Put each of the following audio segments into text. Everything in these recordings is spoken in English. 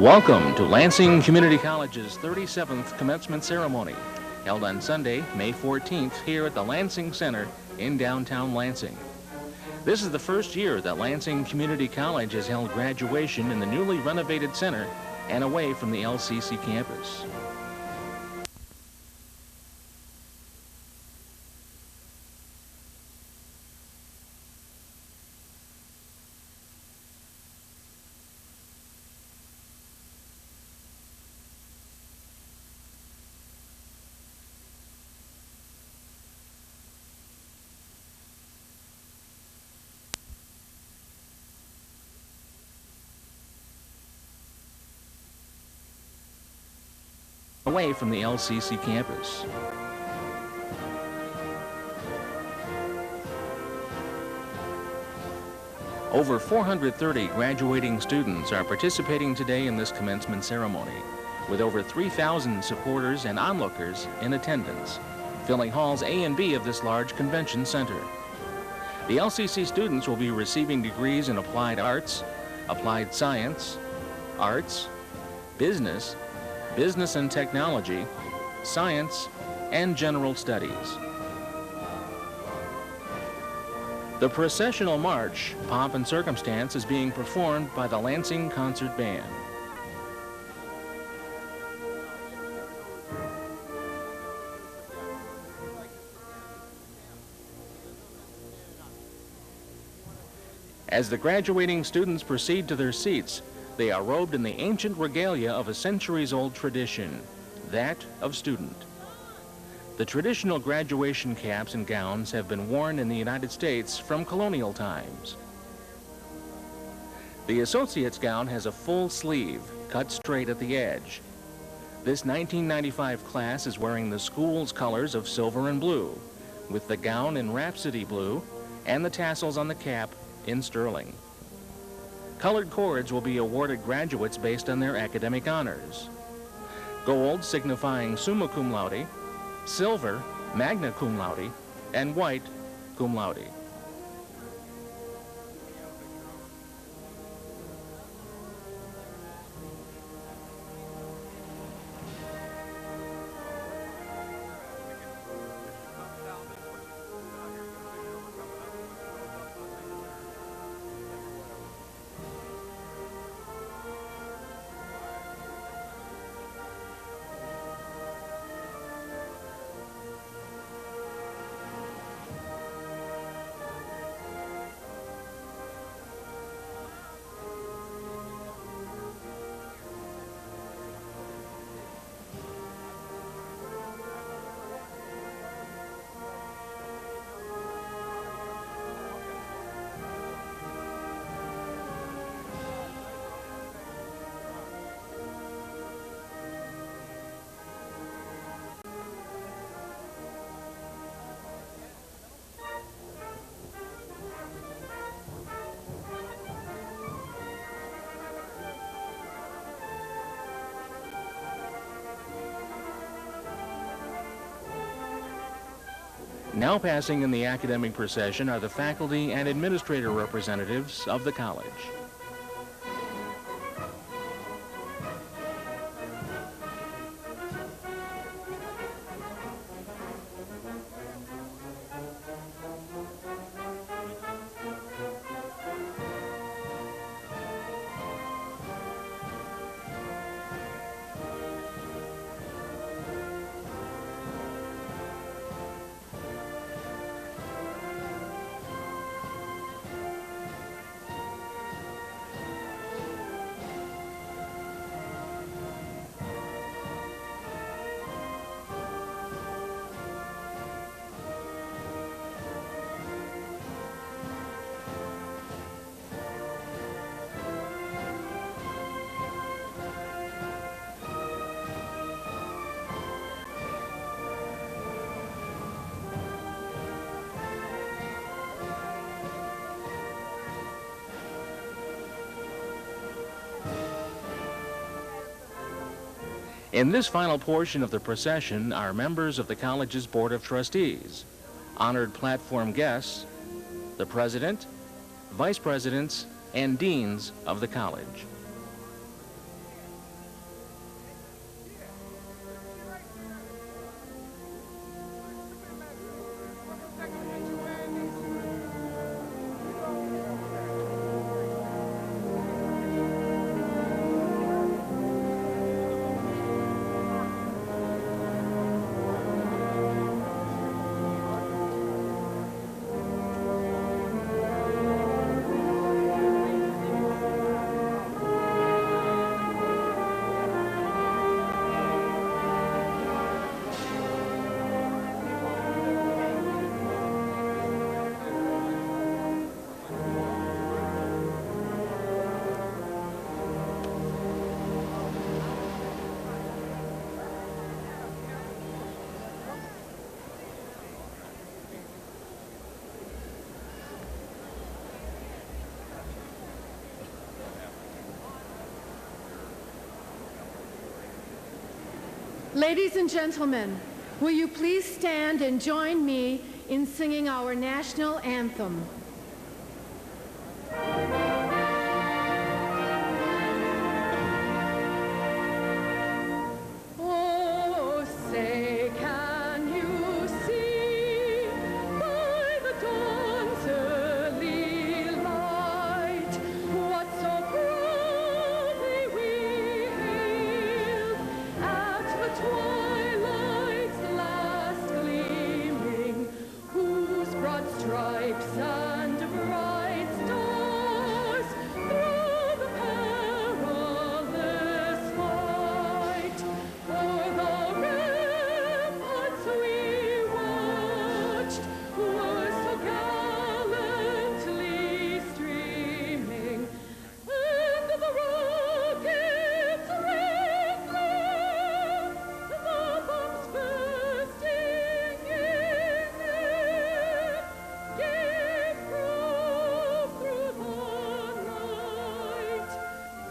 Welcome to Lansing Community College's 37th commencement ceremony, held on Sunday, May 14th, here at the Lansing Center in downtown Lansing. This is the first year that Lansing Community College has held graduation in the newly renovated center and away from the LCC campus. Away from the LCC campus. Over 430 graduating students are participating today in this commencement ceremony, with over 3,000 supporters and onlookers in attendance, filling halls A and B of this large convention center. The LCC students will be receiving degrees in applied arts, applied science, arts, business, business and technology, science, and general studies. The processional march, Pomp and Circumstance, is being performed by the Lansing Concert Band. As the graduating students proceed to their seats, they are robed in the ancient regalia of a centuries-old tradition, that of student. The traditional graduation caps and gowns have been worn in the United States from colonial times. The associate's gown has a full sleeve, cut straight at the edge. This 1995 class is wearing the school's colors of silver and blue, with the gown in rhapsody blue and the tassels on the cap in sterling. Colored cords will be awarded graduates based on their academic honors. Gold signifying summa cum laude, silver magna cum laude, and white cum laude. Now passing in the academic procession are the faculty and administrator representatives of the college. In this final portion of the procession are members of the college's Board of Trustees, honored platform guests, the president, vice presidents, and deans of the college. Ladies and gentlemen, will you please stand and join me in singing our national anthem? Oh, say, can you see by the dawn's early light what so proudly we hailed at the twilight's last gleaming, whose broad stripes and bright stars through the perilous fight o'er the ramparts we watched were so gallantly streaming, and the rocket's red glare, the bombs bursting in air, gave proof through the night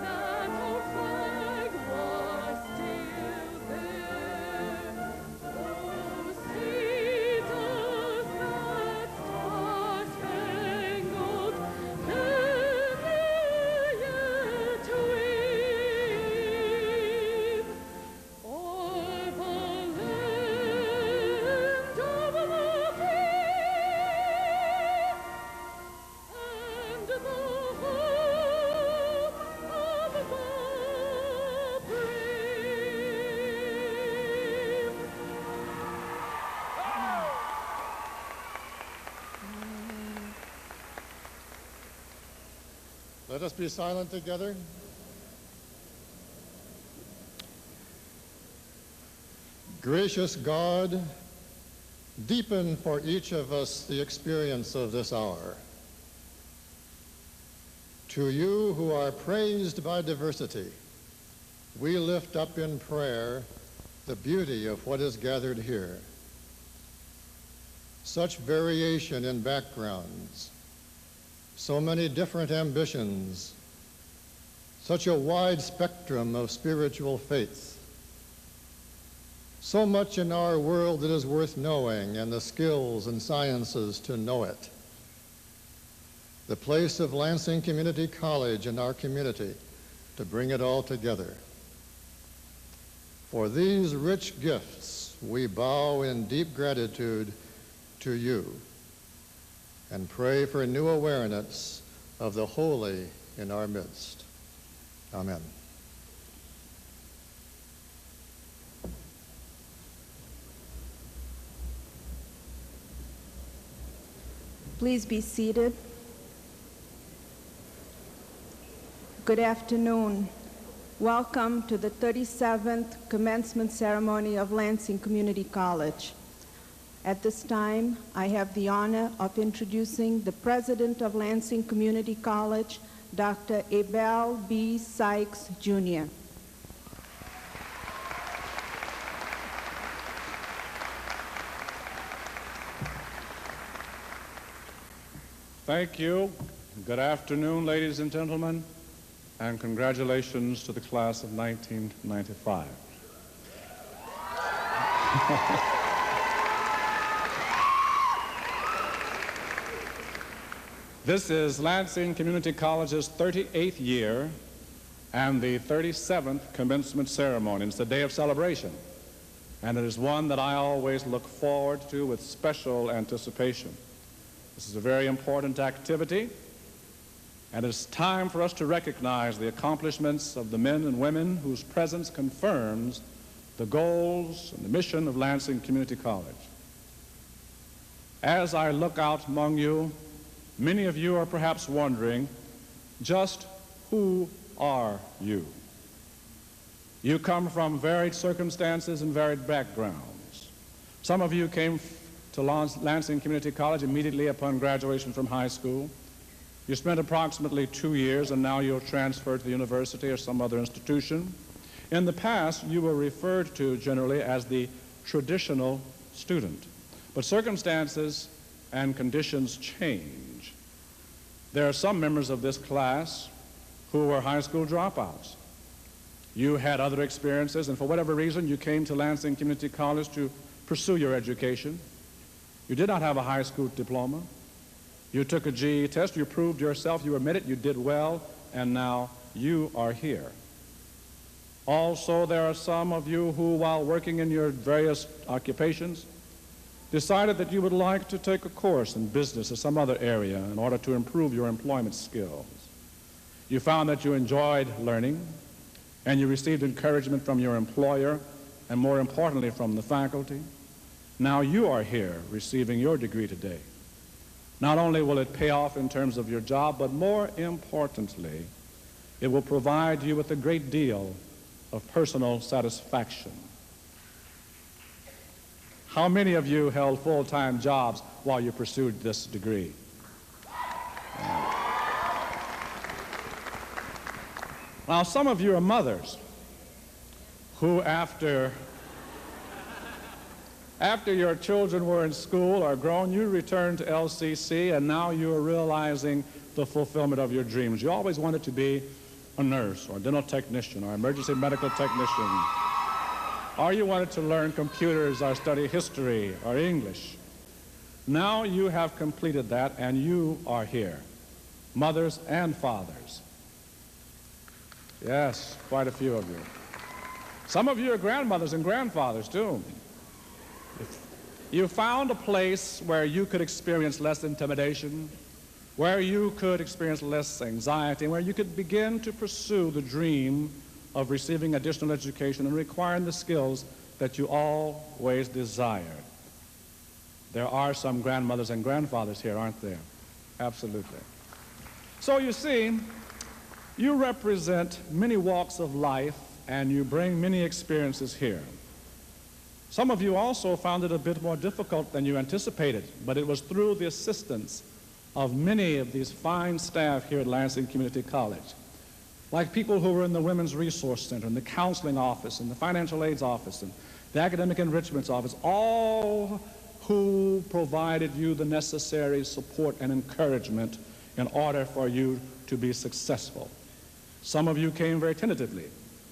that our flag was still there. Oh, see, does that star-spangled banner yet wave o'er the land of the free and the home of the brave? Let us be silent together. Gracious God, deepen for each of us the experience of this hour. To you who are praised by diversity, we lift up in prayer the beauty of what is gathered here. Such variation in backgrounds, so many different ambitions, such a wide spectrum of spiritual faith, so much in our world that is worth knowing and the skills and sciences to know it. The place of Lansing Community College in our community to bring it all together. For these rich gifts, we bow in deep gratitude to you and pray for new awareness of the holy in our midst. Amen. Please be seated. Good afternoon. Welcome to the 37th commencement ceremony of Lansing Community College. At this time, I have the honor of introducing the president of Lansing Community College, Dr. Abel B. Sykes, Jr. Thank you. Good afternoon, ladies and gentlemen, and congratulations to the class of 1995. This is Lansing Community College's 38th year and the 37th commencement ceremony. It's a day of celebration, and it is one that I always look forward to with special anticipation. This is a very important activity, and it's time for us to recognize the accomplishments of the men and women whose presence confirms the goals and the mission of Lansing Community College. As I look out among you, many of you are perhaps wondering, just who are you? You come from varied circumstances and varied backgrounds. Some of you came to Lansing Community College immediately upon graduation from high school. You spent approximately 2 years, and now you'll transfer to the university or some other institution. In the past, you were referred to generally as the traditional student. But circumstances and conditions change. There are some members of this class who were high school dropouts. You had other experiences, and for whatever reason, you came to Lansing Community College to pursue your education. You did not have a high school diploma. You took a GED test, you proved yourself, you admitted you did well, and now you are here. Also, there are some of you who, while working in your various occupations, decided that you would like to take a course in business or some other area in order to improve your employment skills. You found that you enjoyed learning, and you received encouragement from your employer, and more importantly, from the faculty. Now you are here receiving your degree today. Not only will it pay off in terms of your job, but more importantly, it will provide you with a great deal of personal satisfaction. How many of you held full-time jobs while you pursued this degree? Now, some of you are mothers who, after your children were in school or grown, you returned to LCC, and now you are realizing the fulfillment of your dreams. You always wanted to be a nurse or a dental technician or emergency medical technician, or you wanted to learn computers or study history or English. Now you have completed that, and you are here, mothers and fathers. Yes, quite a few of you. Some of you are grandmothers and grandfathers, too. You found a place where you could experience less intimidation, where you could experience less anxiety, where you could begin to pursue the dream of receiving additional education and acquiring the skills that you always desired. There are some grandmothers and grandfathers here, aren't there? Absolutely. So you see, you represent many walks of life, and you bring many experiences here. Some of you also found it a bit more difficult than you anticipated, but it was through the assistance of many of these fine staff here at Lansing Community College, like people who were in the Women's Resource Center, in the Counseling Office, in the Financial Aids Office, and the Academic Enrichment Office, all who provided you the necessary support and encouragement in order for you to be successful. Some of you came very tentatively,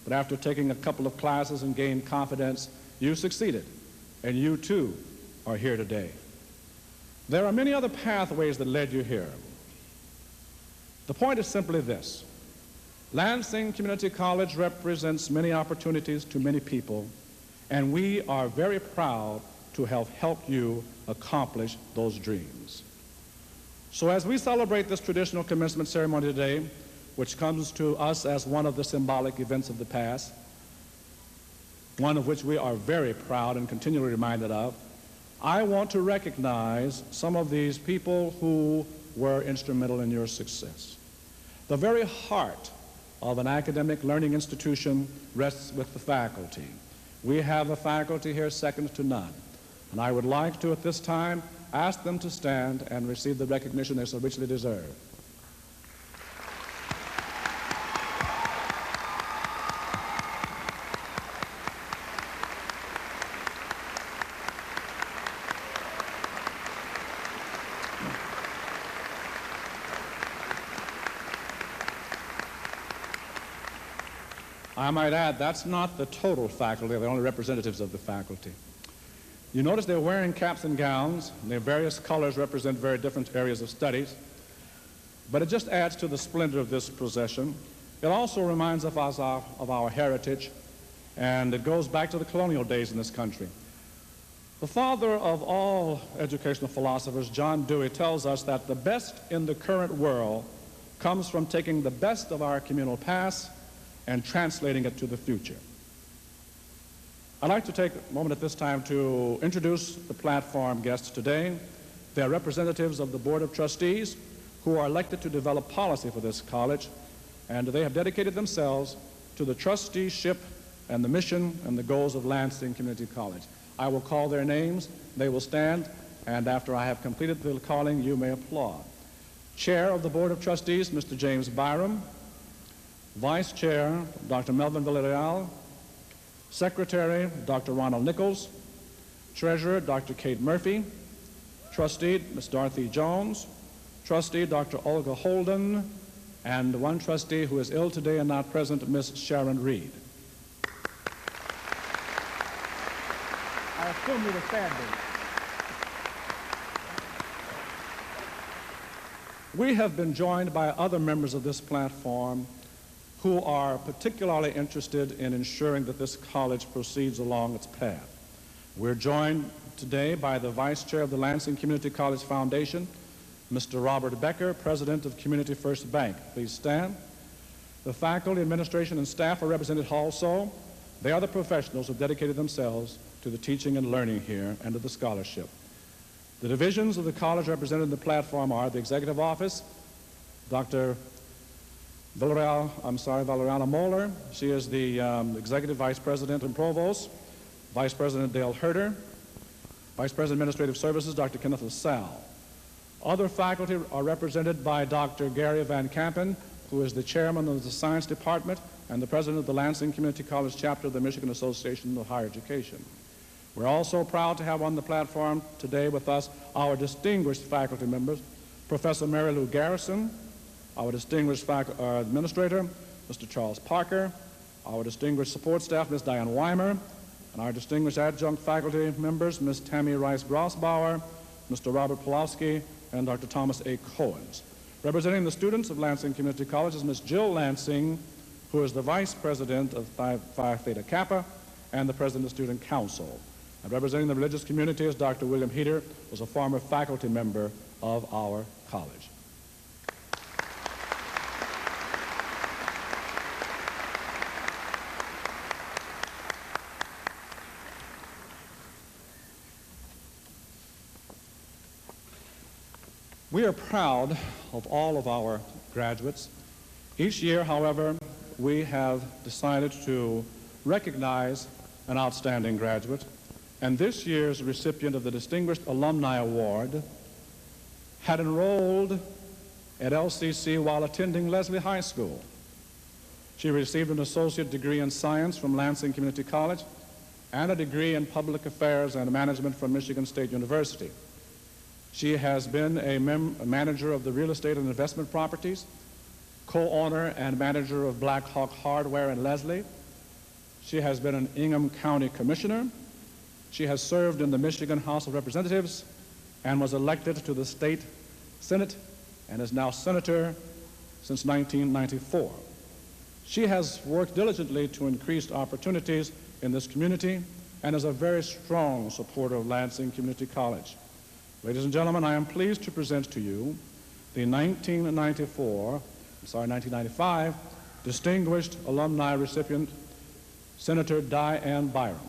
but after taking a couple of classes and gained confidence, you succeeded, and you too are here today. There are many other pathways that led you here. The point is simply this: Lansing Community College represents many opportunities to many people, and we are very proud to have helped you accomplish those dreams. So as we celebrate this traditional commencement ceremony today, which comes to us as one of the symbolic events of the past, one of which we are very proud and continually reminded of, I want to recognize some of these people who were instrumental in your success. The very heart of an academic learning institution rests with the faculty. We have a faculty here second to none, and I would like to, at this time, ask them to stand and receive the recognition they so richly deserve. I might add, that's not the total faculty, they're only representatives of the faculty. You notice they're wearing caps and gowns, and their various colors represent very different areas of studies, but it just adds to the splendor of this procession. It also reminds us of our heritage, and it goes back to the colonial days in this country. The father of all educational philosophers, John Dewey, tells us that the best in the current world comes from taking the best of our communal past and translating it to the future. I'd like to take a moment at this time to introduce the platform guests today. They're representatives of the Board of Trustees who are elected to develop policy for this college, and they have dedicated themselves to the trusteeship and the mission and the goals of Lansing Community College. I will call their names, they will stand, and after I have completed the calling, you may applaud. Chair of the Board of Trustees, Mr. James Byram. Vice Chair, Dr. Melvin Villarreal. Secretary, Dr. Ronald Nichols. Treasurer, Dr. Kate Murphy. Trustee, Ms. Dorothy Jones. Trustee, Dr. Olga Holden. And one trustee who is ill today and not present, Ms. Sharon Reed. I assume you were standing. We have been joined by other members of this platform who are particularly interested in ensuring that this college proceeds along its path. We're joined today by the Vice Chair of the Lansing Community College Foundation, Mr. Robert Becker, President of Community First Bank. Please stand. The faculty, administration, and staff are represented also. They are the professionals who dedicated themselves to the teaching and learning here and to the scholarship. The divisions of the college represented in the platform are the Executive Office, Dr. Valeriana Moeller. She is the Executive Vice President and Provost. Vice President Dale Herder. Vice President Administrative Services, Dr. Kenneth LaSalle. Other faculty are represented by Dr. Gary Van Kampen, who is the Chairman of the Science Department and the President of the Lansing Community College Chapter of the Michigan Association of Higher Education. We're also proud to have on the platform today with us our distinguished faculty members, Professor Mary Lou Garrison, our distinguished administrator, Mr. Charles Parker, our distinguished support staff, Ms. Diane Weimer, and our distinguished adjunct faculty members, Ms. Tammy Rice-Grossbauer, Mr. Robert Pulowski, and Dr. Thomas A. Cohens. Representing the students of Lansing Community College is Ms. Jill Lansing, who is the Vice President of Phi Theta Kappa and the President of the Student Council. And representing the religious community is Dr. William Heater, who was a former faculty member of our college. We are proud of all of our graduates. Each year, however, we have decided to recognize an outstanding graduate, and this year's recipient of the Distinguished Alumni Award had enrolled at LCC while attending Leslie High School. She received an associate degree in science from Lansing Community College and a degree in public affairs and management from Michigan State University. She has been a manager of the real estate and investment properties, co-owner and manager of Black Hawk Hardware in Leslie. She has been an Ingham County Commissioner. She has served in the Michigan House of Representatives and was elected to the state Senate and is now senator since 1994. She has worked diligently to increase opportunities in this community and is a very strong supporter of Lansing Community College. Ladies and gentlemen, I am pleased to present to you the 1995 Distinguished Alumni Recipient, Senator Diane Byram.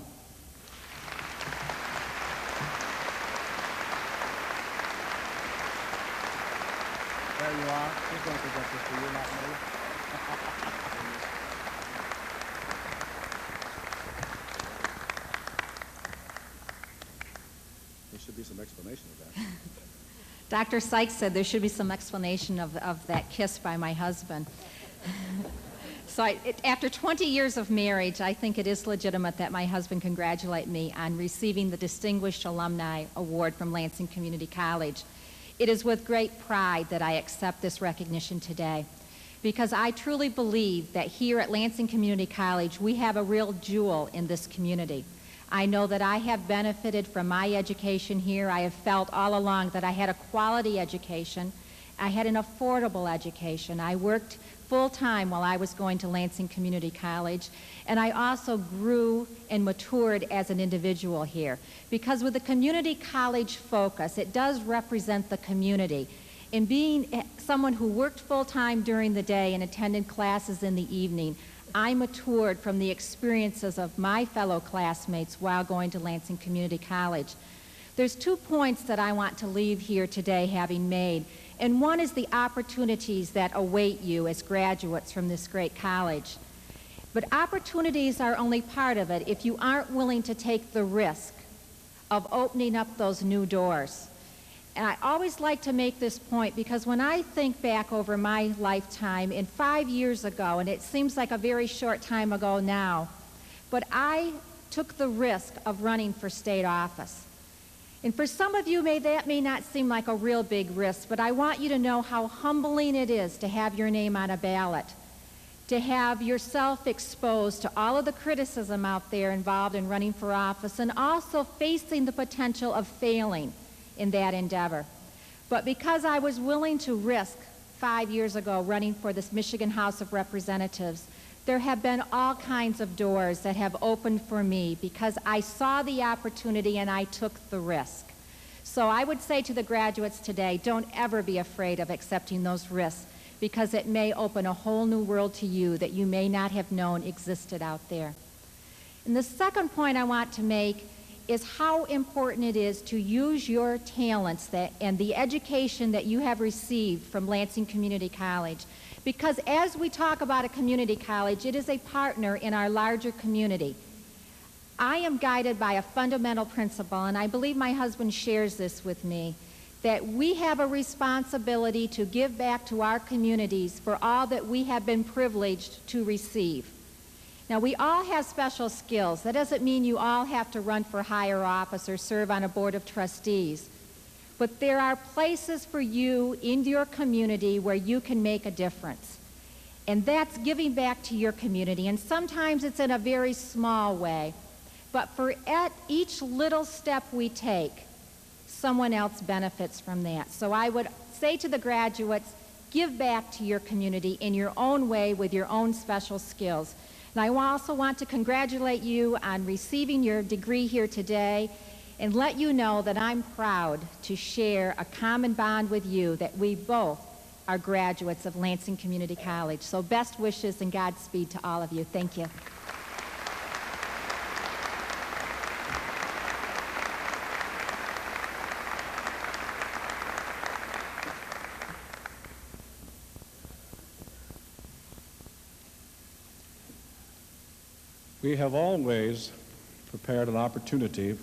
There you are. She's going to present this to you, not me. There should be some explanation of that. Dr. Sykes said there should be some explanation of that kiss by my husband. So after 20 years of marriage, I think it is legitimate that my husband congratulate me on receiving the Distinguished Alumni Award from Lansing Community College. It is with great pride that I accept this recognition today, because I truly believe that here at Lansing Community College, we have a real jewel in this community. I know that I have benefited from my education here. I have felt all along that I had a quality education. I had an affordable education. I worked full-time while I was going to Lansing Community College, and I also grew and matured as an individual here. Because with the community college focus, it does represent the community. In being someone who worked full-time during the day and attended classes in the evening, I matured from the experiences of my fellow classmates while going to Lansing Community College. There's 2 points that I want to leave here today having made, and one is the opportunities that await you as graduates from this great college. But opportunities are only part of it if you aren't willing to take the risk of opening up those new doors. And I always like to make this point because when I think back over my lifetime, in 5 years ago, and it seems like a very short time ago now, but I took the risk of running for state office. And for some of you, that may not seem like a real big risk, but I want you to know how humbling it is to have your name on a ballot. to have yourself exposed to all of the criticism out there involved in running for office and also facing the potential of failing in that endeavor. But because I was willing to risk 5 years ago running for this Michigan House of Representatives, there have been all kinds of doors that have opened for me because I saw the opportunity and I took the risk. So I would say to the graduates today, don't ever be afraid of accepting those risks, because it may open a whole new world to you that you may not have known existed out there. And the second point I want to make is how important it is to use your talents and the education that you have received from Lansing Community College. Because as we talk about a community college, it is a partner in our larger community. I am guided by a fundamental principle, and I believe my husband shares this with me, that we have a responsibility to give back to our communities for all that we have been privileged to receive. Now, we all have special skills. That doesn't mean you all have to run for higher office or serve on a board of trustees. But there are places for you in your community where you can make a difference. And that's giving back to your community. And sometimes it's in a very small way. But for each little step we take, someone else benefits from that. So I would say to the graduates, give back to your community in your own way with your own special skills. And I also want to congratulate you on receiving your degree here today and let you know that I'm proud to share a common bond with you, that we both are graduates of Lansing Community College. So best wishes and Godspeed to all of you. Thank you. We have always prepared an opportunity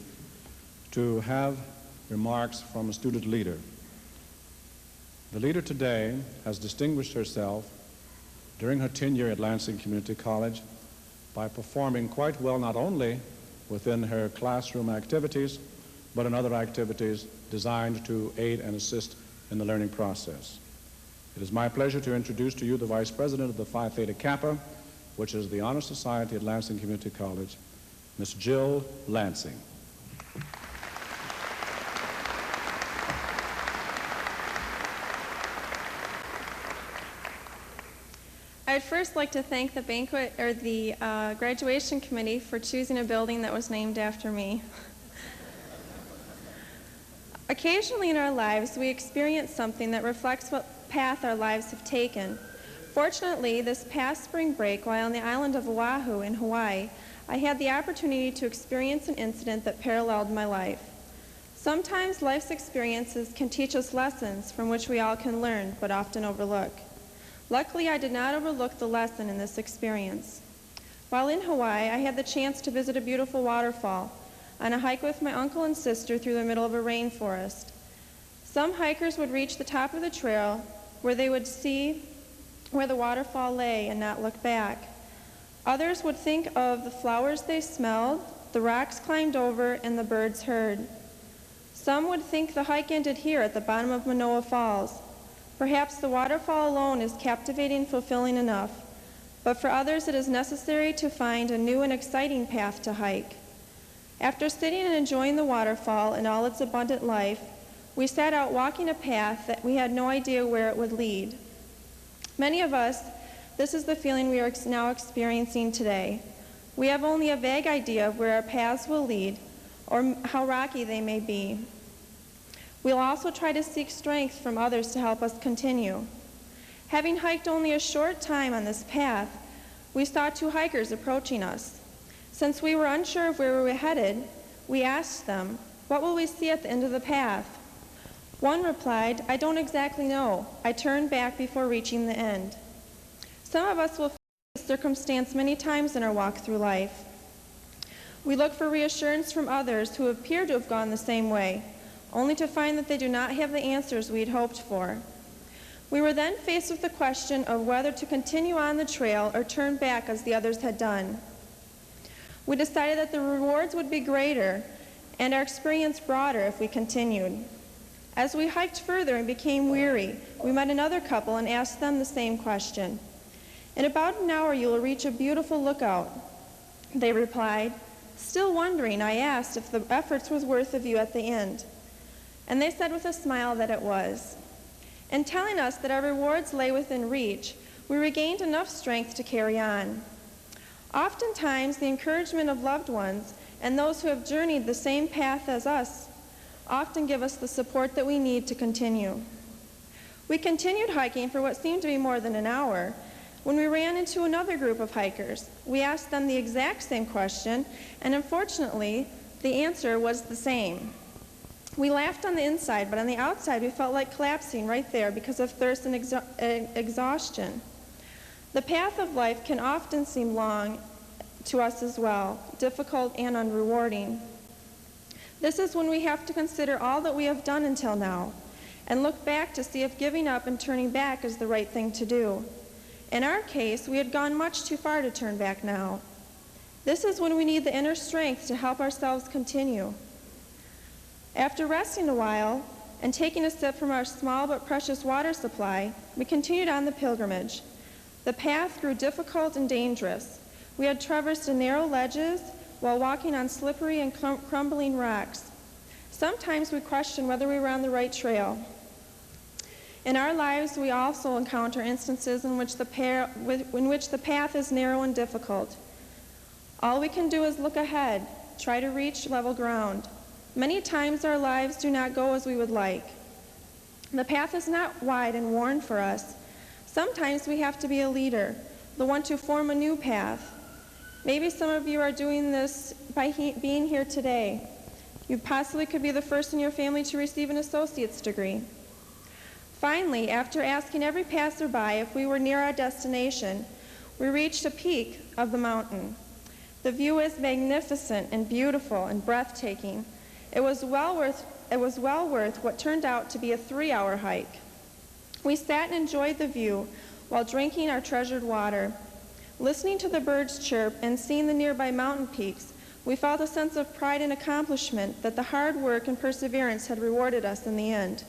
to have remarks from a student leader. The leader today has distinguished herself during her tenure at Lansing Community College by performing quite well not only within her classroom activities, but in other activities designed to aid and assist in the learning process. It is my pleasure to introduce to you the Vice President of the Phi Theta Kappa, which is the Honor Society at Lansing Community College, Ms. Jill Lansing. I'd first like to thank the graduation committee for choosing a building that was named after me. Occasionally in our lives, we experience something that reflects what path our lives have taken. Fortunately, this past spring break, while on the island of Oahu in Hawaii, I had the opportunity to experience an incident that paralleled my life. Sometimes life's experiences can teach us lessons from which we all can learn, but often overlook. Luckily, I did not overlook the lesson in this experience. While in Hawaii, I had the chance to visit a beautiful waterfall on a hike with my uncle and sister through the middle of a rainforest. Some hikers would reach the top of the trail where they would see where the waterfall lay and not look back. Others would think of the flowers they smelled, the rocks climbed over, and the birds heard. Some would think the hike ended here at the bottom of Manoa Falls. Perhaps the waterfall alone is captivating and fulfilling enough, but for others it is necessary to find a new and exciting path to hike. After sitting and enjoying the waterfall and all its abundant life, we set out walking a path that we had no idea where it would lead. Many of us, this is the feeling we are now experiencing today. We have only a vague idea of where our paths will lead or how rocky they may be. We'll also try to seek strength from others to help us continue. Having hiked only a short time on this path, we saw two hikers approaching us. Since we were unsure of where we were headed, we asked them, "What will we see at the end of the path?" One replied, "I don't exactly know. I turned back before reaching the end." Some of us will face this circumstance many times in our walk through life. We look for reassurance from others who appear to have gone the same way, only to find that they do not have the answers we had hoped for. We were then faced with the question of whether to continue on the trail or turn back as the others had done. We decided that the rewards would be greater and our experience broader if we continued. As we hiked further and became weary, we met another couple and asked them the same question. "In about an hour you will reach a beautiful lookout," they replied. Still wondering, I asked if the efforts was worth the view at the end. And they said with a smile that it was. In telling us that our rewards lay within reach, we regained enough strength to carry on. Oftentimes, the encouragement of loved ones and those who have journeyed the same path as us often give us the support that we need to continue. We continued hiking for what seemed to be more than an hour when we ran into another group of hikers. We asked them the exact same question, and unfortunately, the answer was the same. We laughed on the inside, but on the outside, we felt like collapsing right there because of thirst and exhaustion. The path of life can often seem long to us as well, difficult and unrewarding. This is when we have to consider all that we have done until now and look back to see if giving up and turning back is the right thing to do. In our case, we had gone much too far to turn back now. This is when we need the inner strength to help ourselves continue. After resting a while and taking a sip from our small but precious water supply, we continued on the pilgrimage. The path grew difficult and dangerous. We had traversed narrow ledges while walking on slippery and crumbling rocks. Sometimes we questioned whether we were on the right trail. In our lives, we also encounter instances in which the path is narrow and difficult. All we can do is look ahead, try to reach level ground. Many times our lives do not go as we would like. The path is not wide and worn for us. Sometimes we have to be a leader, the one to form a new path. Maybe some of you are doing this by being here today. You possibly could be the first in your family to receive an associate's degree. Finally, after asking every passerby if we were near our destination, we reached a peak of the mountain. The view is magnificent and beautiful and breathtaking. It was well worth what turned out to be a 3-hour hike. We sat and enjoyed the view while drinking our treasured water. Listening to the birds chirp and seeing the nearby mountain peaks, we felt a sense of pride and accomplishment that the hard work and perseverance had rewarded us in the end.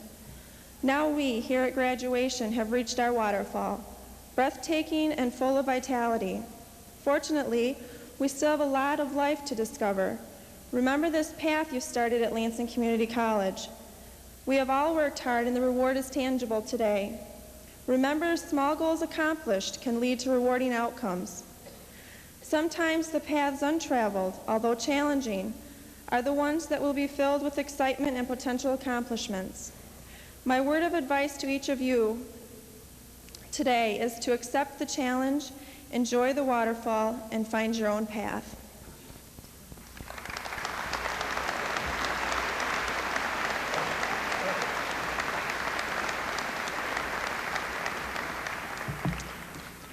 Now we, here at graduation, have reached our waterfall, breathtaking and full of vitality. Fortunately, we still have a lot of life to discover. Remember this path you started at Lansing Community College. We have all worked hard and the reward is tangible today. Remember, small goals accomplished can lead to rewarding outcomes. Sometimes the paths untraveled, although challenging, are the ones that will be filled with excitement and potential accomplishments. My word of advice to each of you today is to accept the challenge, enjoy the waterfall, and find your own path.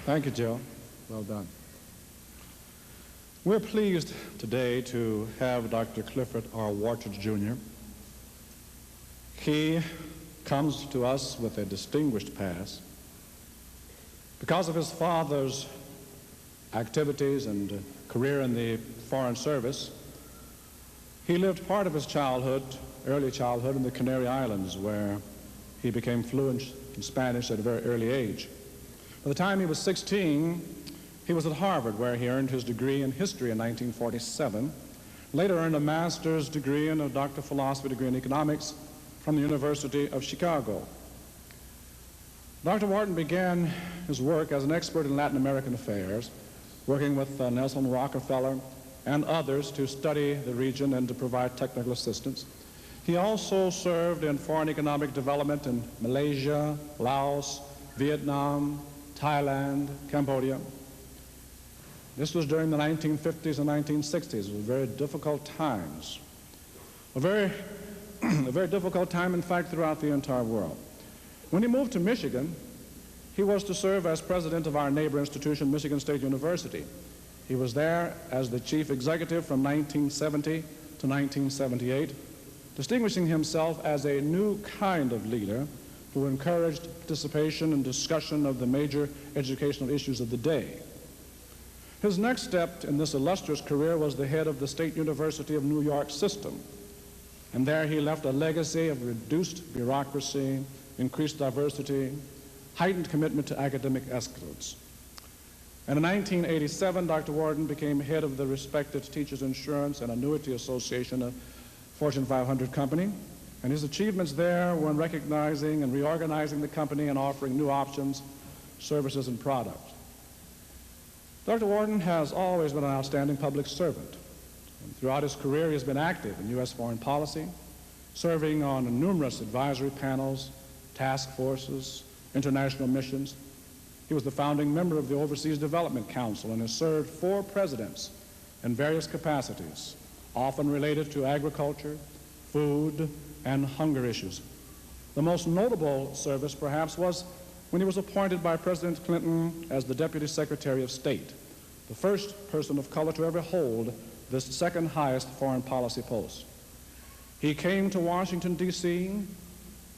Thank you, Jill. Well done. We're pleased today to have Dr. Clifford R. Wartridge, Jr. He comes to us with a distinguished past. Because of his father's activities and career in the Foreign Service, he lived part of his childhood, early childhood, in the Canary Islands, where he became fluent in Spanish at a very early age. By the time he was 16, he was at Harvard, where he earned his degree in history in 1947, later earned a master's degree and a doctor of philosophy degree in economics from the University of Chicago. Dr. Wharton began his work as an expert in Latin American affairs, working with Nelson Rockefeller and others to study the region and to provide technical assistance. He also served in foreign economic development in Malaysia, Laos, Vietnam, Thailand, Cambodia. This was during the 1950s and 1960s. It was very difficult times. A very difficult time, in fact, throughout the entire world. When he moved to Michigan, he was to serve as president of our neighbor institution, Michigan State University. He was there as the chief executive from 1970 to 1978, distinguishing himself as a new kind of leader who encouraged participation and discussion of the major educational issues of the day. His next step in this illustrious career was the head of the State University of New York system. And there he left a legacy of reduced bureaucracy, increased diversity, heightened commitment to academic excellence. And in 1987, Dr. Warden became head of the respected Teachers Insurance and Annuity Association, a Fortune 500 company. And his achievements there were in recognizing and reorganizing the company and offering new options, services, and products. Dr. Warden has always been an outstanding public servant. And throughout his career, he has been active in U.S. foreign policy, serving on numerous advisory panels, task forces, international missions. He was the founding member of the Overseas Development Council and has served 4 presidents in various capacities, often related to agriculture, food, and hunger issues. The most notable service, perhaps, was when he was appointed by President Clinton as the Deputy Secretary of State, the first person of color to ever hold this second highest foreign policy post. He came to Washington, D.C.,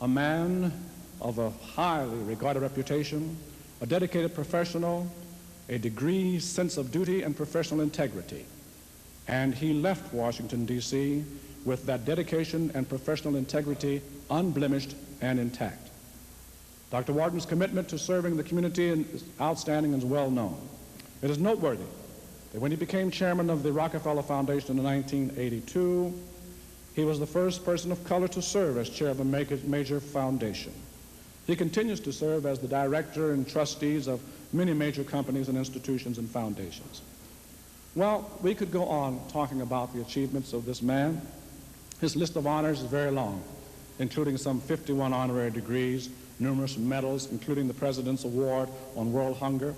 a man of a highly regarded reputation, a dedicated professional, a degree sense of duty and professional integrity. And he left Washington, D.C. with that dedication and professional integrity unblemished and intact. Dr. Warden's commitment to serving the community is outstanding and is well known. It is noteworthy that when he became chairman of the Rockefeller Foundation in 1982, he was the first person of color to serve as chair of a major foundation. He continues to serve as the director and trustees of many major companies and institutions and foundations. Well, we could go on talking about the achievements of this man. His list of honors is very long, including some 51 honorary degrees, numerous medals, including the President's Award on World Hunger,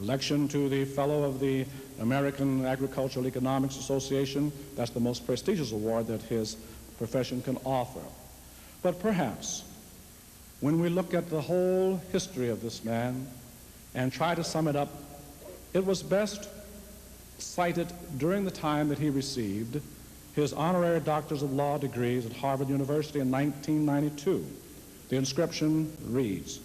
election to the Fellow of the American Agricultural Economics Association. That's the most prestigious award that his profession can offer. But perhaps, when we look at the whole history of this man and try to sum it up, it was best cited during the time that he received his honorary Doctors of Law degrees at Harvard University in 1992. The inscription reads,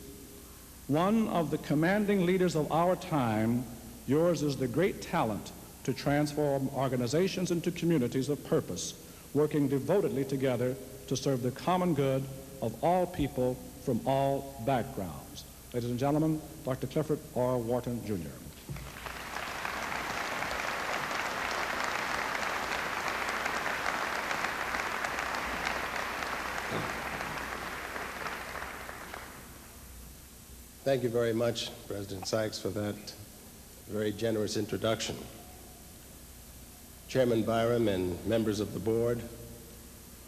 "One of the commanding leaders of our time, yours is the great talent to transform organizations into communities of purpose, working devotedly together to serve the common good of all people from all backgrounds." Ladies and gentlemen, Dr. Clifford R. Wharton, Jr. Thank you very much, President Sykes, for that very generous introduction. Chairman Byram and members of the board,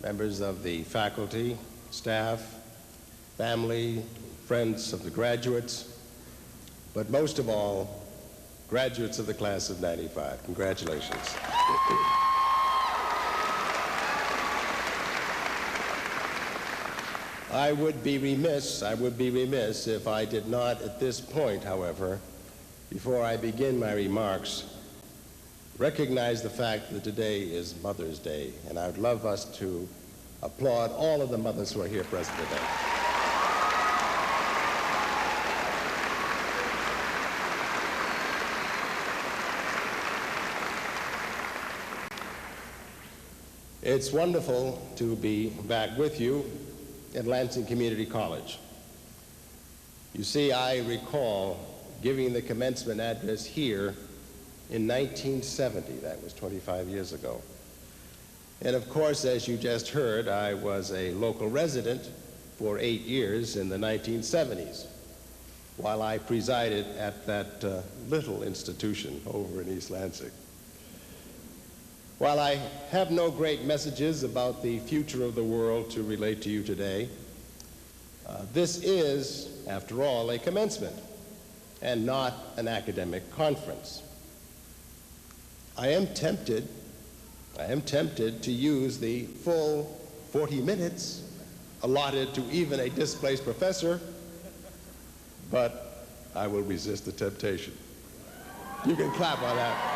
members of the faculty, staff, family, friends of the graduates, but most of all, graduates of the class of '95. Congratulations. I would be remiss if I did not at this point, however, before I begin my remarks, recognize the fact that today is Mother's Day, and I would love us to applaud all of the mothers who are here present today. It's wonderful to be back with you at Lansing Community College. You see, I recall giving the commencement address here in 1970. That was 25 years ago. And of course, as you just heard, I was a local resident for 8 years in the 1970s, while I presided at that little institution over in East Lansing. While I have no great messages about the future of the world to relate to you today, this is, after all, a commencement and not an academic conference. I am tempted to use the full 40 minutes allotted to even a displaced professor, but I will resist the temptation. You can clap on that.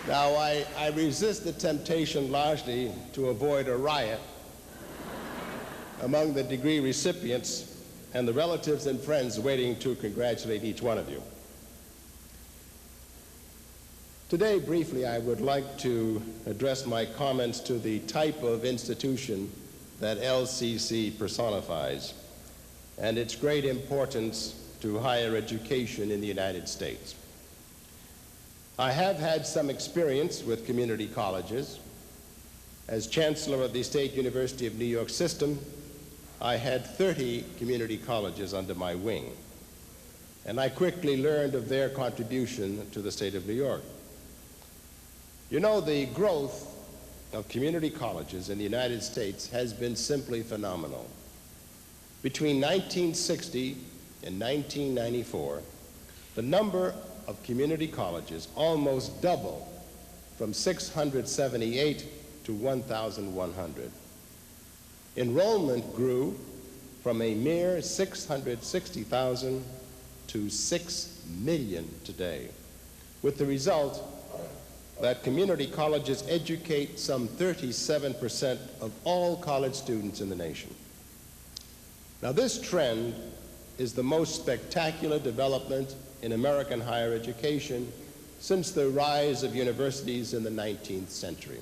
Now, I resist the temptation largely to avoid a riot among the degree recipients and the relatives and friends waiting to congratulate each one of you. Today, briefly, I would like to address my comments to the type of institution that LCC personifies and its great importance to higher education in the United States. I have had some experience with community colleges. As Chancellor of the State University of New York system, I had 30 community colleges under my wing, and I quickly learned of their contribution to the state of New York. You know, the growth of community colleges in the United States has been simply phenomenal. Between 1960 and 1994, the number of community colleges almost doubled from 678 to 1,100. Enrollment grew from a mere 660,000 to 6 million today, with the result that community colleges educate some 37% of all college students in the nation. Now, this trend is the most spectacular development in American higher education since the rise of universities in the 19th century.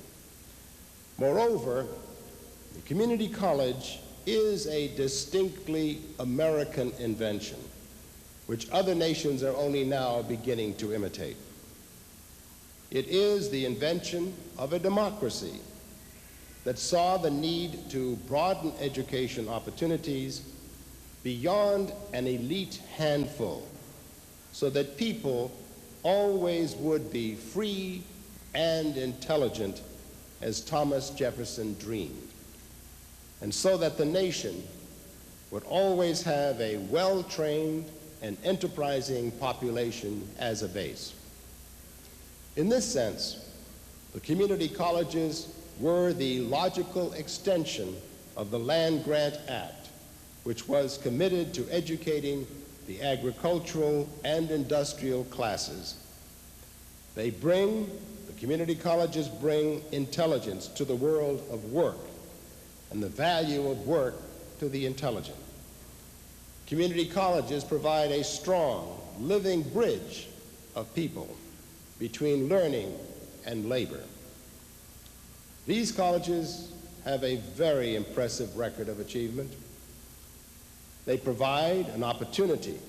Moreover, the community college is a distinctly American invention, which other nations are only now beginning to imitate. It is the invention of a democracy that saw the need to broaden education opportunities beyond an elite handful so that people always would be free and intelligent as Thomas Jefferson dreamed, and so that the nation would always have a well-trained and enterprising population as a base. In this sense, the community colleges were the logical extension of the Land Grant Act, which was committed to educating the agricultural and industrial classes. The community colleges bring intelligence to the world of work and the value of work to the intelligent. Community colleges provide a strong, living bridge of people between learning and labor. These colleges have a very impressive record of achievement. They provide an opportunity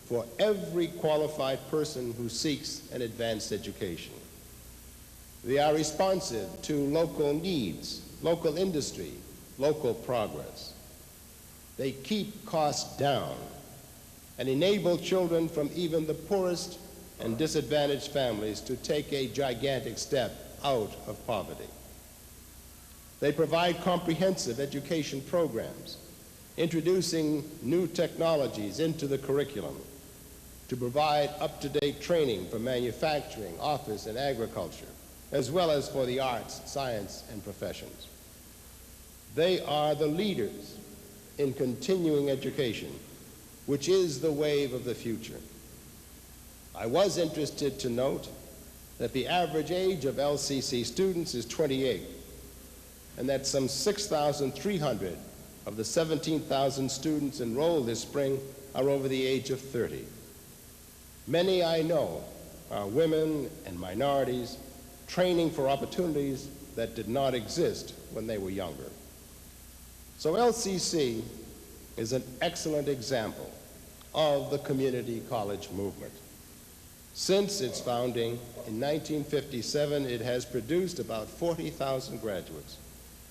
for every qualified person who seeks an advanced education. They are responsive to local needs, local industry, local progress. They keep costs down and enable children from even the poorest and disadvantaged families to take a gigantic step out of poverty. They provide comprehensive education programs, introducing new technologies into the curriculum to provide up-to-date training for manufacturing, office, and agriculture, as well as for the arts, science, and professions. They are the leaders in continuing education, which is the wave of the future. I was interested to note that the average age of LCC students is 28, and that some 6,300 of the 17,000 students enrolled this spring are over the age of 30. Many I know are women and minorities training for opportunities that did not exist when they were younger. So LCC is an excellent example of the community college movement. Since its founding in 1957, it has produced about 40,000 graduates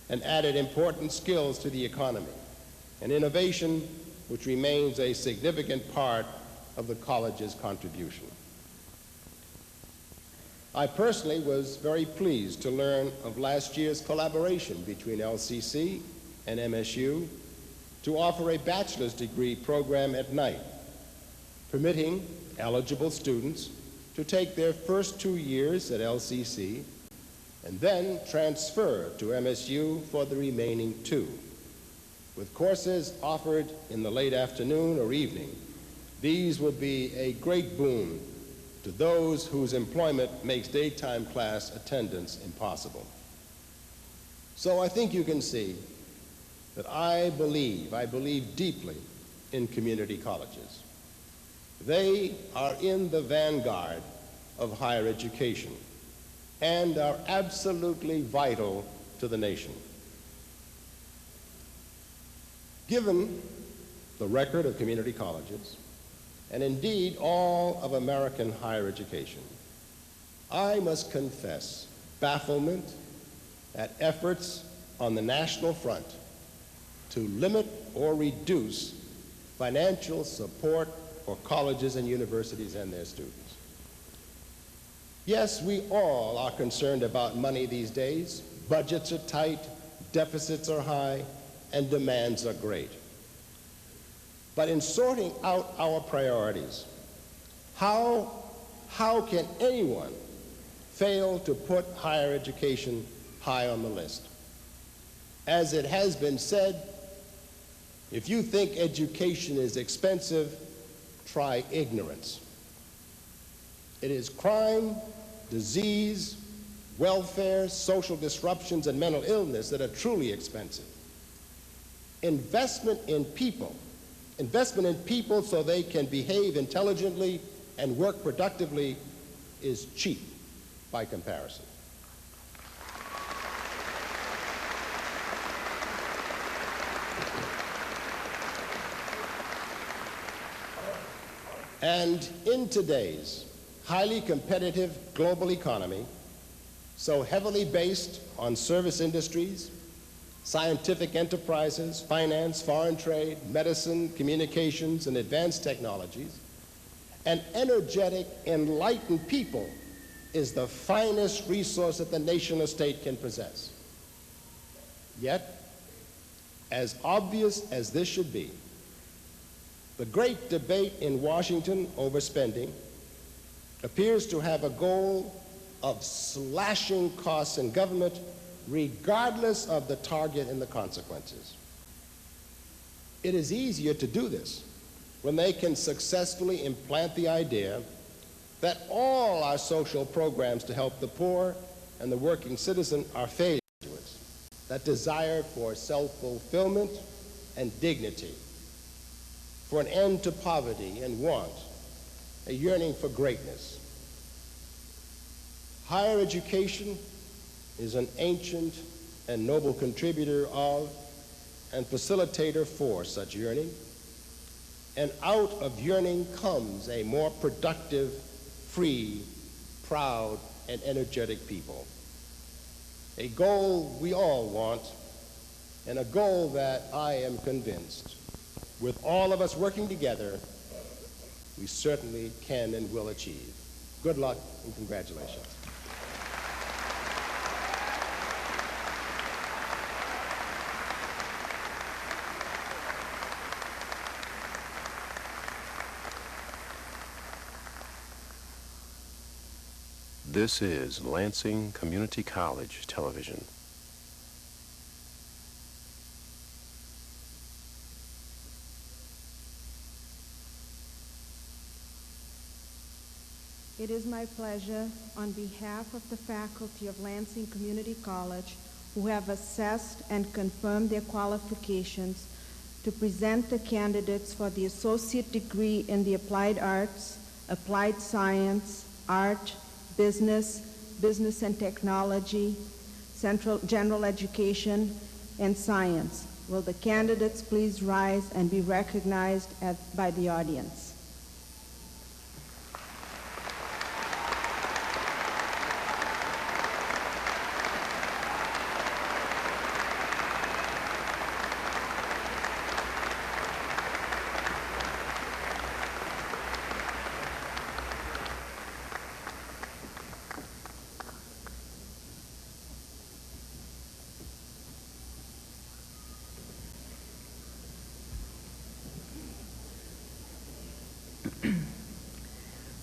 and added important skills to the economy, an innovation which remains a significant part of the college's contribution. I personally was very pleased to learn of last year's collaboration between LCC and MSU to offer a bachelor's degree program at night, permitting eligible students to take their first 2 years at LCC and then transfer to MSU for the remaining 2. With courses offered in the late afternoon or evening, these will be a great boon to those whose employment makes daytime class attendance impossible. So I think you can see that I believe deeply in community colleges. They are in the vanguard of higher education and are absolutely vital to the nation. Given the record of community colleges and indeed all of American higher education, I must confess bafflement at efforts on the national front to limit or reduce financial support for colleges and universities and their students. Yes, we all are concerned about money these days. Budgets are tight, deficits are high, and demands are great. But in sorting out our priorities, how can anyone fail to put higher education high on the list? As it has been said, if you think education is expensive, try ignorance. It is crime, disease, welfare, social disruptions, and mental illness that are truly expensive. Investment in people so they can behave intelligently and work productively is cheap by comparison. And in today's highly competitive global economy, so heavily based on service industries, scientific enterprises, finance, foreign trade, medicine, communications, and advanced technologies, an energetic, enlightened people is the finest resource that the nation or state can possess. Yet, as obvious as this should be, the great debate in Washington over spending appears to have a goal of slashing costs in government regardless of the target and the consequences. It is easier to do this when they can successfully implant the idea that all our social programs to help the poor and the working citizen are failures, that desire for self-fulfillment and dignity, for an end to poverty and want, a yearning for greatness. Higher education is an ancient and noble contributor of and facilitator for such yearning. And out of yearning comes a more productive, free, proud, and energetic people. A goal we all want, and a goal that I am convinced, with all of us working together, we certainly can and will achieve. Good luck and congratulations. This is Lansing Community College Television. It is my pleasure, on behalf of the faculty of Lansing Community College, who have assessed and confirmed their qualifications, to present the candidates for the associate degree in the applied arts, applied science, art, business, business and technology, general education, and science. Will the candidates please rise and be recognized by the audience?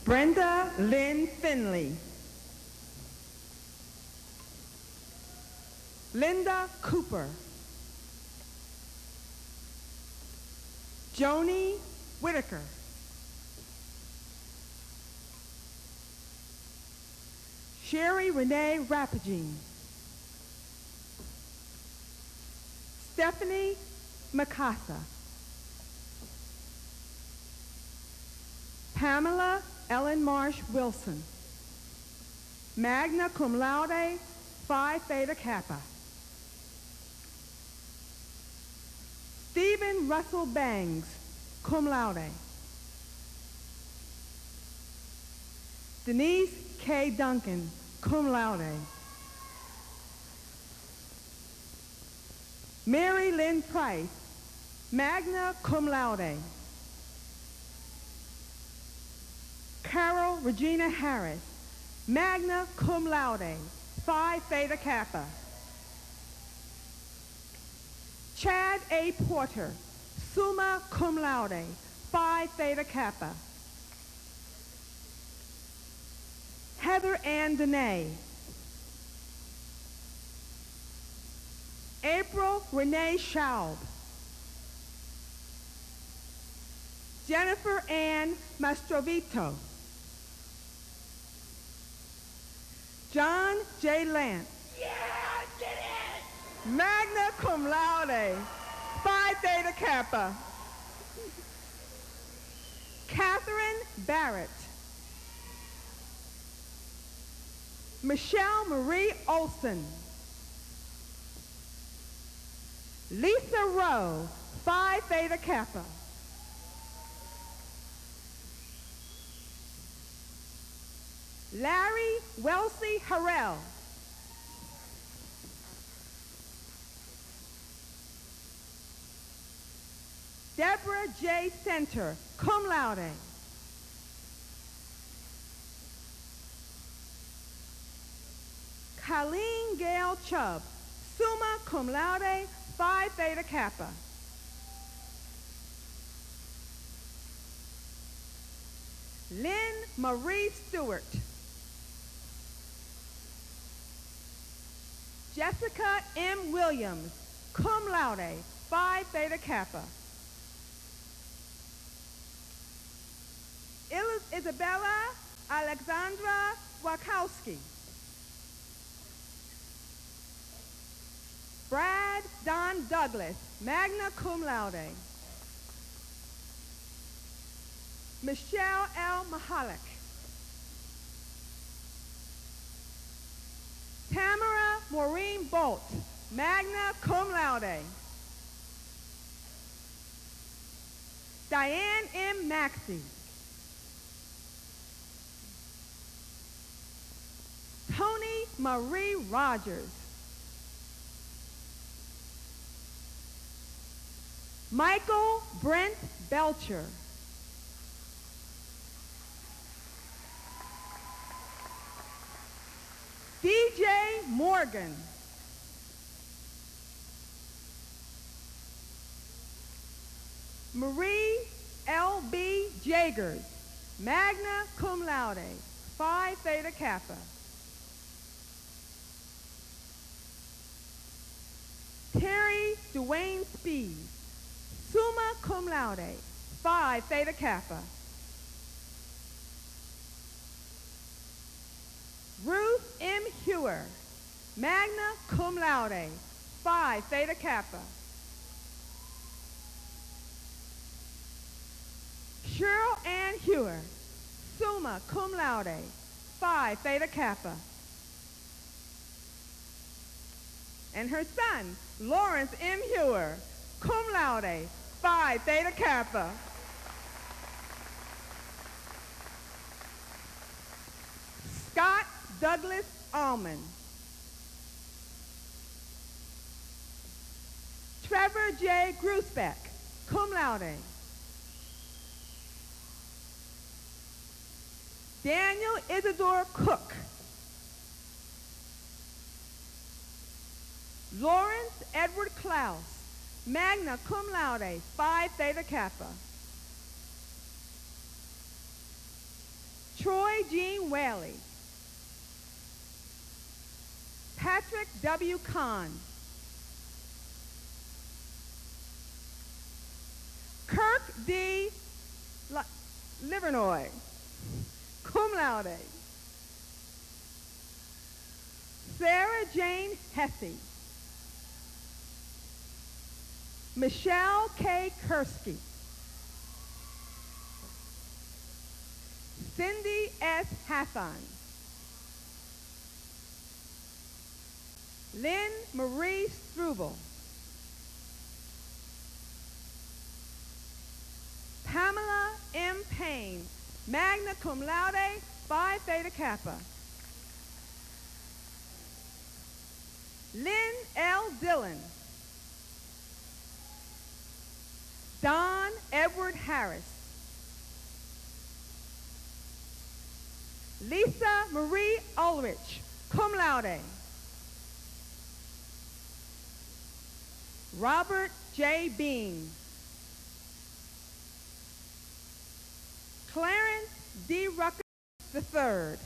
Brenda Lynn Finley. Linda Cooper. Joni Whitaker. Sherry Renee Rapagine. Stephanie Mikasa. Pamela Ellen Marsh Wilson. Magna cum laude, Phi Theta Kappa. Stephen Russell Bangs, cum laude. Denise K. Duncan, cum laude. Mary Lynn Price, magna cum laude. Carol Regina Harris, magna cum laude, Phi Theta Kappa. Chad A. Porter, summa cum laude, Phi Theta Kappa. Heather Ann Dene. April Renee Schaub. Jennifer Ann Mastrovito. John J. Lance. Yeah, I did it! Magna cum laude, Phi Theta Kappa. Catherine Barrett. Michelle Marie Olson. Lisa Rowe, Phi Theta Kappa. Larry Wellesley Harrell. Deborah J. Center, cum laude. Colleen Gail Chubb, summa cum laude, Phi Theta Kappa. Lynn Marie Stewart. Jessica M. Williams, cum laude, Phi Theta Kappa. Isabella Alexandra Wachowski. Brad Don Douglas, magna cum laude. Michelle L. Mahalik. Tamara Maureen Bolt, magna cum laude. Diane M. Maxey. Tony Marie Rogers. Michael Brent Belcher. DJ Morgan. Marie L.B. Jagers, magna cum laude, Phi Theta Kappa. Terry Dwayne Speed, summa cum laude, Phi Theta Kappa. Ruth M. Hewer, magna cum laude, Phi Theta Kappa. Cheryl Ann Hewer, summa cum laude, Phi Theta Kappa. And her son, Lawrence M. Hewer, cum laude, Phi Theta Kappa. Scott Douglas Allman. Trevor J. Grusbeck, cum laude. Daniel Isidore Cook. Lawrence Edward Klaus, magna cum laude, Phi Theta Kappa. Troy Jean Whaley. Patrick W. Kahn. Kirk D. Livernoy, cum laude. Sarah Jane Hesse. Michelle K. Kursky. Cindy S. Hassan. Lynn Marie Struble. Pamela M. Payne, magna cum laude, Phi Theta Kappa. Lynn L. Dillon. Don Edward Harris. Lisa Marie Ulrich, cum laude. Robert J. Bean. Clarence D. Rucker III.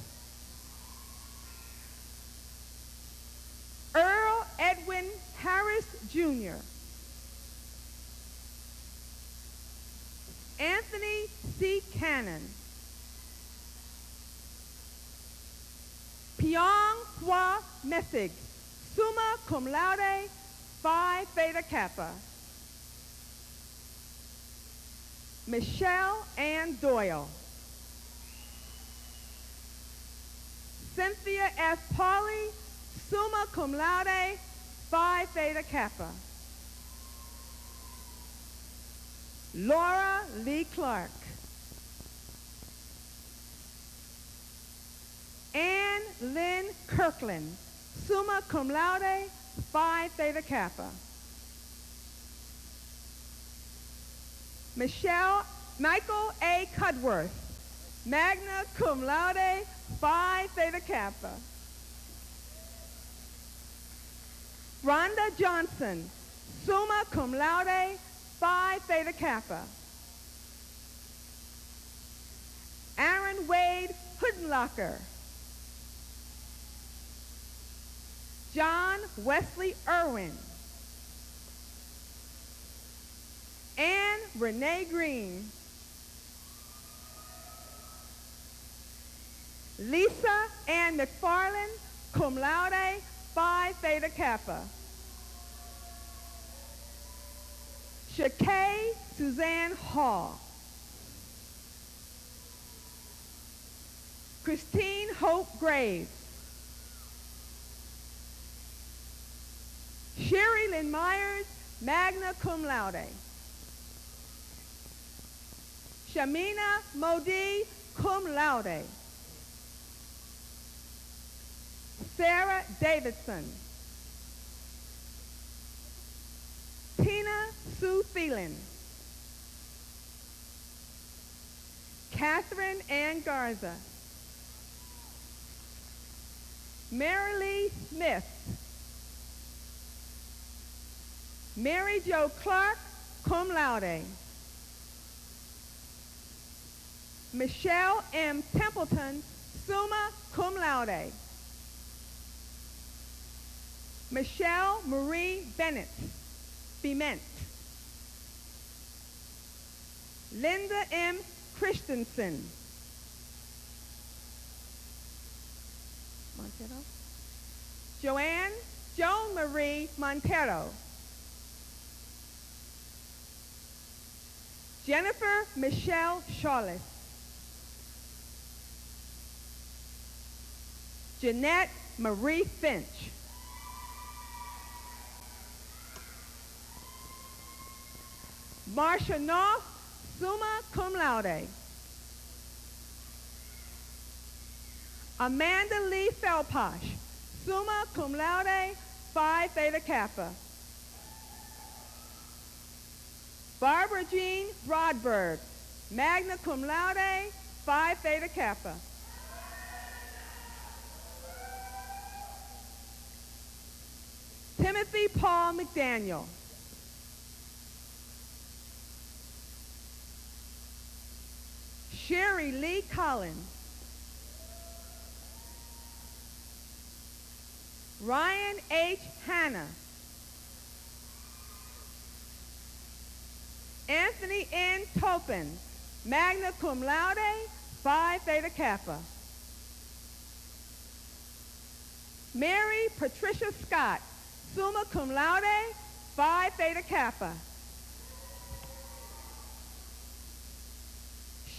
Earl Edwin Harris, Jr. Anthony C. Cannon. Pyong Hua Messig, summa cum laude, Phi Theta Kappa. Michelle Ann Doyle. Cynthia S. Pauley, summa cum laude, Phi Theta Kappa. Laura Lee Clark. Ann Lynn Kirkland, summa cum laude, Phi Theta Kappa. Michael A. Cudworth, magna cum laude, Phi Theta Kappa. Rhonda Johnson, summa cum laude, Phi Theta Kappa. Aaron Wade Hoodenlocker. John Wesley Irwin. Anne Renee Green. Lisa Ann McFarland, cum laude, Phi Theta Kappa. Shakay Suzanne Hall. Christine Hope Graves. Sherry Lynn Myers, magna cum laude. Shamina Modi, cum laude. Sarah Davidson. Tina Sue Thielen. Catherine Ann Garza. Mary Lee Smith. Mary Jo Clark, cum laude. Michelle M. Templeton, summa cum laude. Michelle Marie Bennett, Bement. Linda M. Christensen. Montero. Joan Marie Montero. Jennifer Michelle Charlotte. Jeanette Marie Finch. Marsha North, summa cum laude. Amanda Lee Felposh, summa cum laude, Phi Theta Kappa. Barbara Jean Brodberg, magna cum laude, Phi Theta Kappa. Timothy Paul McDaniel. Sherry Lee Collins. Ryan H. Hanna. Anthony N. Topin, magna cum laude, Phi Theta Kappa. Mary Patricia Scott, summa cum laude, Phi Theta Kappa.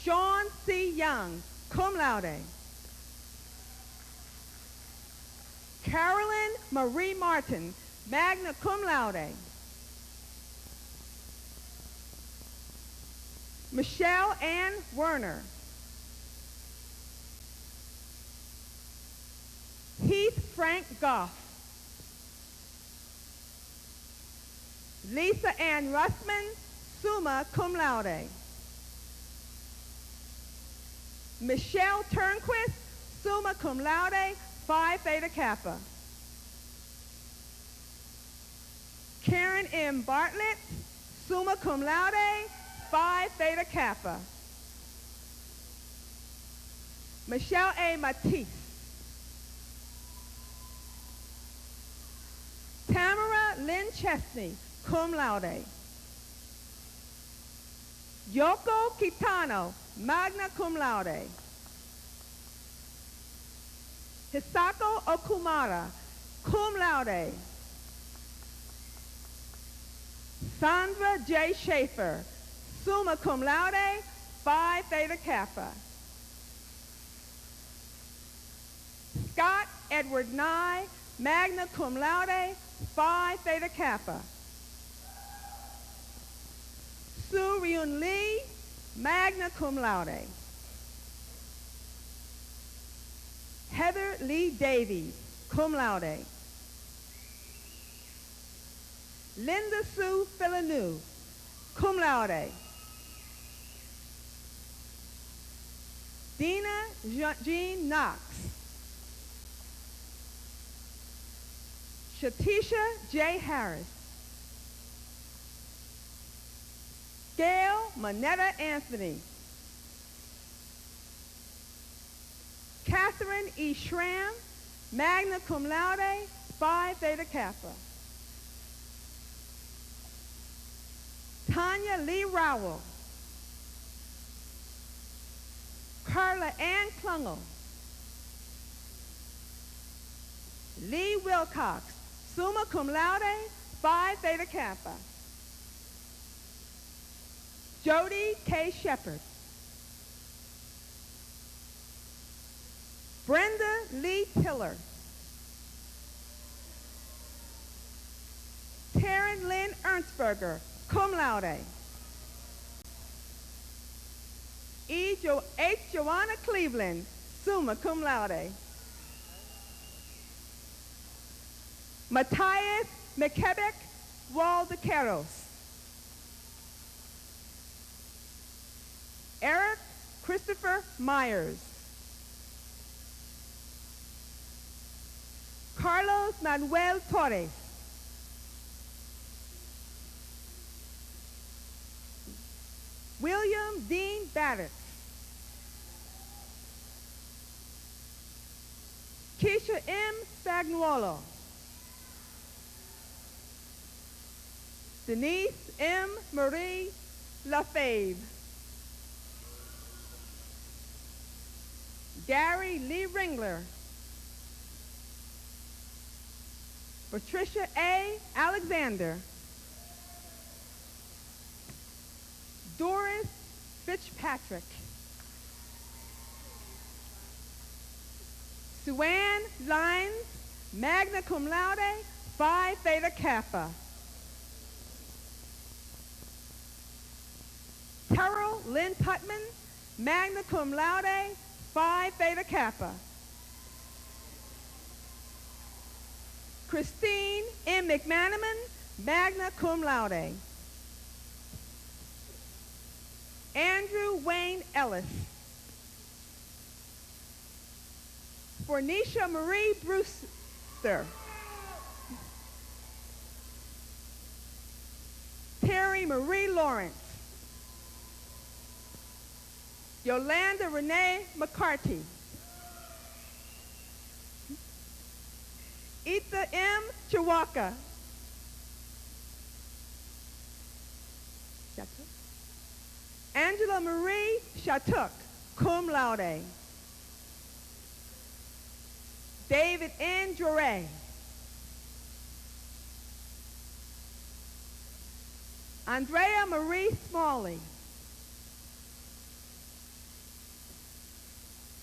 Sean C. Young, cum laude. Carolyn Marie Martin, magna cum laude. Michelle Ann Werner. Frank Goff. Lisa Ann Russman, summa cum laude. Michelle Turnquist, summa cum laude, Phi Theta Kappa. Karen M. Bartlett, summa cum laude, Phi Theta Kappa. Michelle A. Matisse. Tamara Lynn Chesney, cum laude. Yoko Kitano, magna cum laude. Hisako Okumara, cum laude. Sandra J. Schaefer, summa cum laude, Phi Theta Kappa. Scott Edward Nye, magna cum laude, Phi Theta Kappa. Sue Ryun Lee, magna cum laude. Heather Lee Davies, cum laude. Linda Sue Villeneuve, cum laude. Dina Jean Knox. Shatisha J. Harris. Gail Manetta Anthony. Catherine E. Schramm, magna cum laude, Phi Theta Kappa. Tanya Lee Rowell. Carla Ann Klungel. Lee Wilcox, summa cum laude, Phi Theta Kappa. Jody K. Shepard. Brenda Lee Tiller. Taryn Lynn Ernstberger, cum laude. H. Joanna Cleveland, summa cum laude. Matthias McKebeck Waldecaros. Eric Christopher Myers. Carlos Manuel Torres. William Dean Barrett. Keisha M. Spagnuolo. Denise M. Marie Lafave. Gary Lee Ringler. Patricia A. Alexander. Doris Fitzpatrick. Suanne Lyons, magna cum laude, Phi Theta Kappa. Terrell Lynn Putman, magna cum laude, Phi Theta Kappa. Christine M. McManaman, magna cum laude. Andrew Wayne Ellis. Fornisha Marie Brewster. Terry Marie Lawrence. Yolanda Renee McCarty. Etha M. Chiwaka. Angela Marie Shatuk, cum laude. David N. Dure. Andrea Marie Smalley.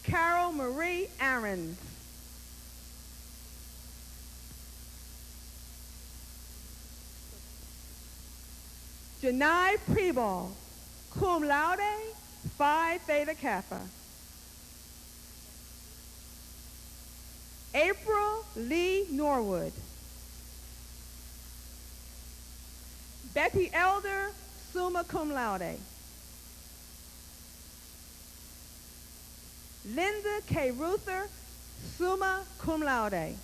Carol Marie Aarons. Janai Preball, cum laude, Phi Theta Kappa. April Lee Norwood. Betty Elder, summa cum laude. Linda K. Ruther, summa cum laude.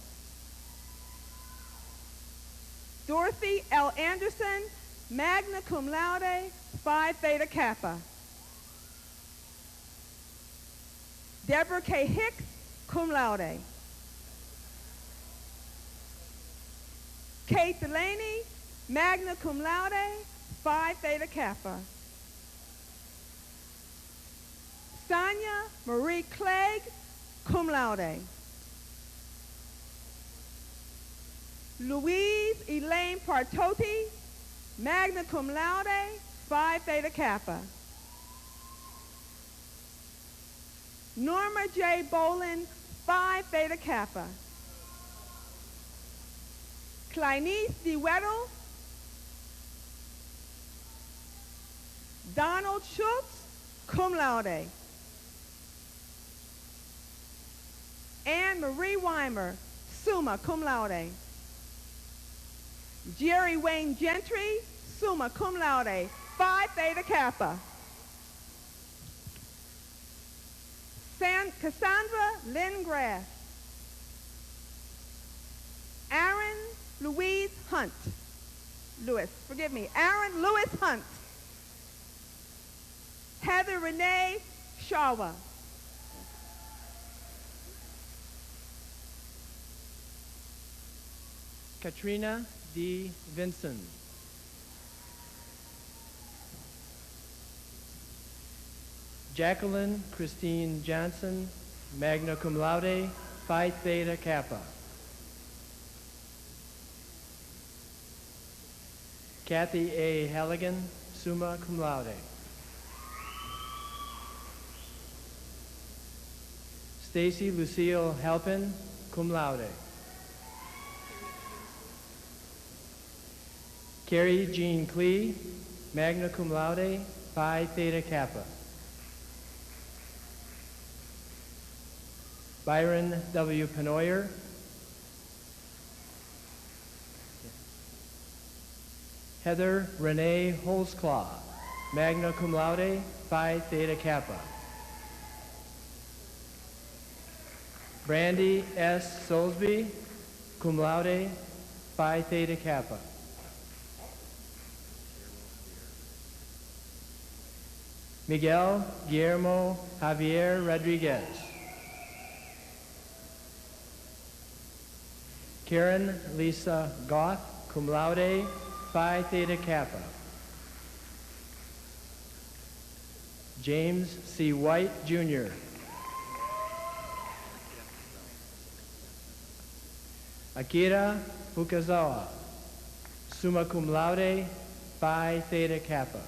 Dorothy L. Anderson, magna cum laude, Phi Theta Kappa. Deborah K. Hicks, cum laude. Kate Delaney, magna cum laude, Phi Theta Kappa. Sonia Marie Clegg, cum laude. Louise Elaine Partoti, magna cum laude, Phi Theta Kappa. Norma J. Bolin, Phi Theta Kappa. Clynice D. Weddle, Donald Schultz, cum laude. Anne Marie Weimer, summa cum laude. Jerry Wayne Gentry, summa cum laude, Phi Theta Kappa. Cassandra Lynn Graff. Aaron Louise Hunt. Aaron Lewis Hunt. Heather Renee Shawa. Katrina D. Vinson. Jacqueline Christine Johnson, magna cum laude, Phi Theta Kappa. Kathy A. Halligan, summa cum laude. Stacy Lucille Halpin, cum laude. Carrie Jean Klee, magna cum laude, Phi Theta Kappa. Byron W. Penoyer. Heather Renee Holzclaw, magna cum laude, Phi Theta Kappa. Brandy S. Soulsby, cum laude, Phi Theta Kappa. Miguel Guillermo Javier Rodriguez. Karen Lisa Goth, cum laude, Phi Theta Kappa. James C. White, Jr. Akira Fukazawa, summa cum laude, Phi Theta Kappa.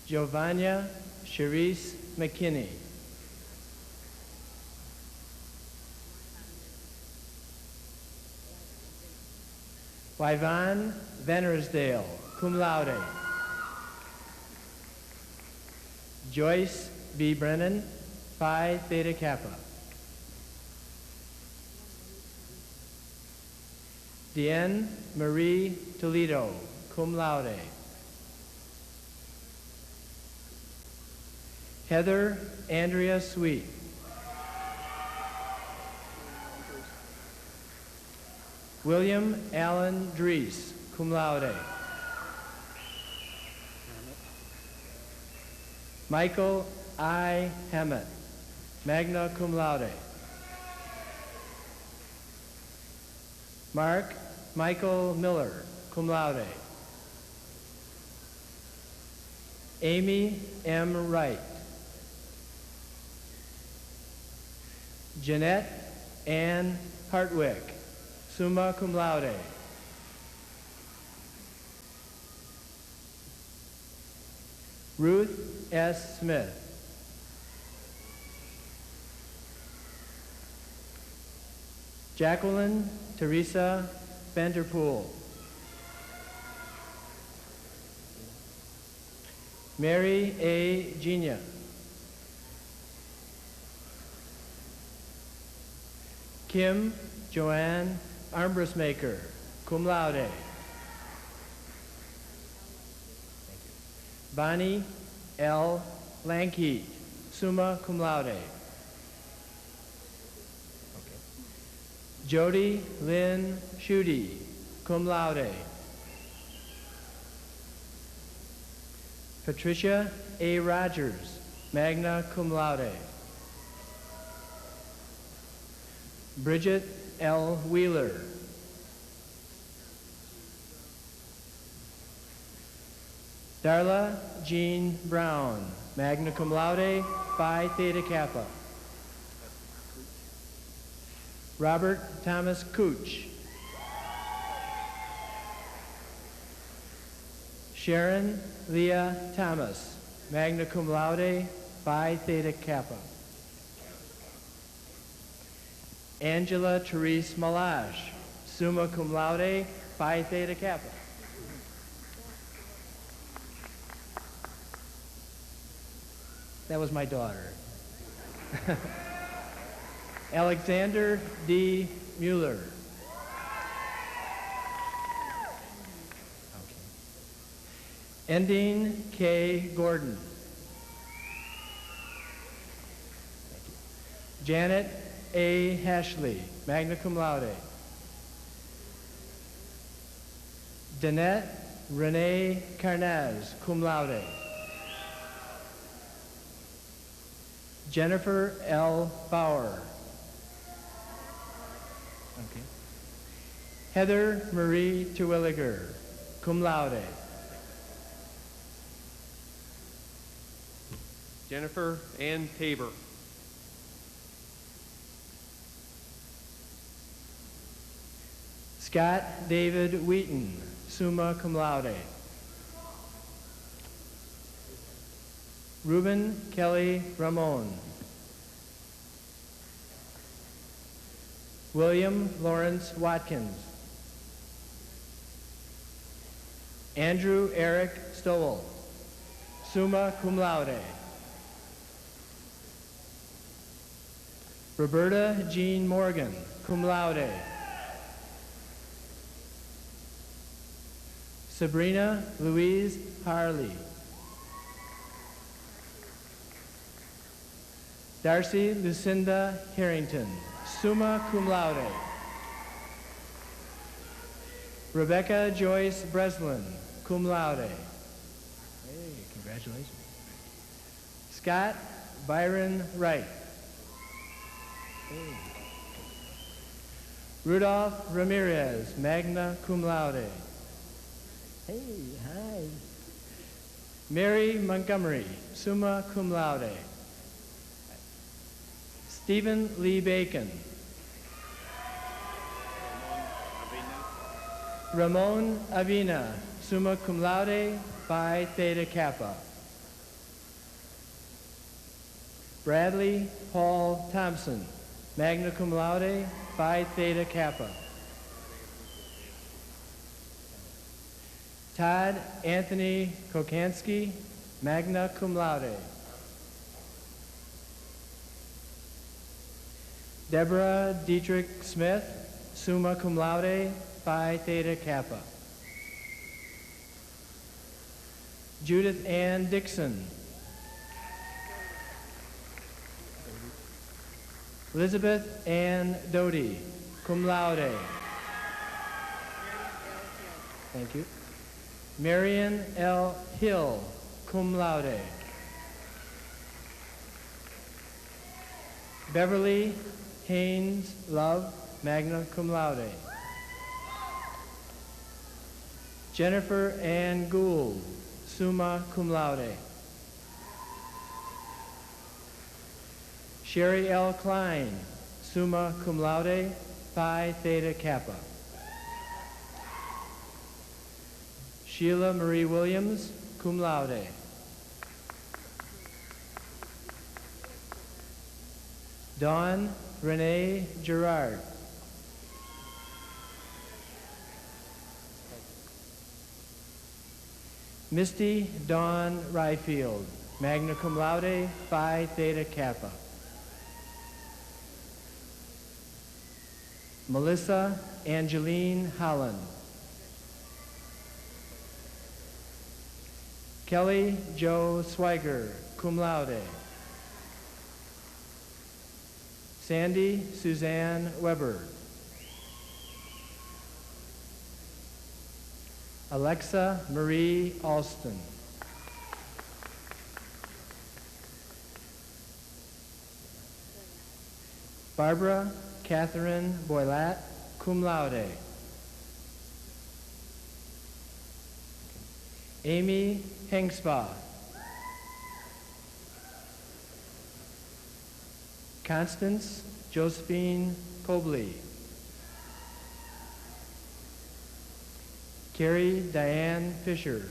Giovanna Cherise McKinney. Yvonne Venersdale, cum laude. Joyce B. Brennan, Phi Theta Kappa. Deanne Marie Toledo, cum laude. Heather Andrea Sweet. William Allen Dries, cum laude. Michael I. Hammett, magna cum laude. Mark Michael Miller, cum laude. Amy M. Wright. Jeanette Ann Hartwick, summa cum laude. Ruth S. Smith. Jacqueline Teresa Vanderpool. Mary A. Genia. Kim Joanne Armbrustmaker, cum laude. Thank you. Bonnie L. Lanke, summa cum laude. Okay. Jody Lynn Schutte, cum laude. Patricia A. Rogers, magna cum laude. Bridget L. Wheeler. Darla Jean Brown, magna cum laude, Phi Theta Kappa. Robert Thomas Cooch. Sharon Leah Thomas, magna cum laude, Phi Theta Kappa. Angela Therese Malash, summa cum laude, Phi Theta Kappa. That was my daughter. Alexander D. Mueller. Okay. Endine K. Gordon. Thank you. Janet A. Hashley, magna cum laude. Danette Renee Carnaz, cum laude. Jennifer L. Bauer. Okay. Heather Marie Terwilliger, cum laude. Jennifer Ann Tabor. Scott David Wheaton, summa cum laude. Reuben Kelly Ramon. William Lawrence Watkins. Andrew Eric Stowell, summa cum laude. Roberta Jean Morgan, cum laude. Sabrina Louise Harley. Darcy Lucinda Harrington, summa cum laude. Rebecca Joyce Breslin, cum laude. Hey, congratulations. Scott Byron Wright. Hey. Rudolph Ramirez, magna cum laude. Hey, hi. Mary Montgomery, summa cum laude. Stephen Lee Bacon. Ramon Avina, summa cum laude, Phi Theta Kappa. Bradley Paul Thompson, magna cum laude, Phi Theta Kappa. Todd Anthony Kokansky, magna cum laude. Deborah Dietrich Smith, summa cum laude, Phi Theta Kappa. Judith Ann Dixon. Elizabeth Ann Doty, cum laude. Thank you. Marion L. Hill, cum laude. Beverly Haynes Love, magna cum laude. Jennifer Ann Gould, summa cum laude. Sherry L. Klein, summa cum laude, Phi Theta Kappa. Sheila Marie Williams, cum laude. Dawn Renee Gerard. Misty Dawn Ryfield, magna cum laude, Phi Theta Kappa. Melissa Angeline Holland. Kelly Jo Swiger, cum laude. Sandy Suzanne Weber. Alexa Marie Alston. Barbara Catherine Boylat, cum laude. Amy Hengspa. Constance Josephine Cobley. Carrie Diane Fisher.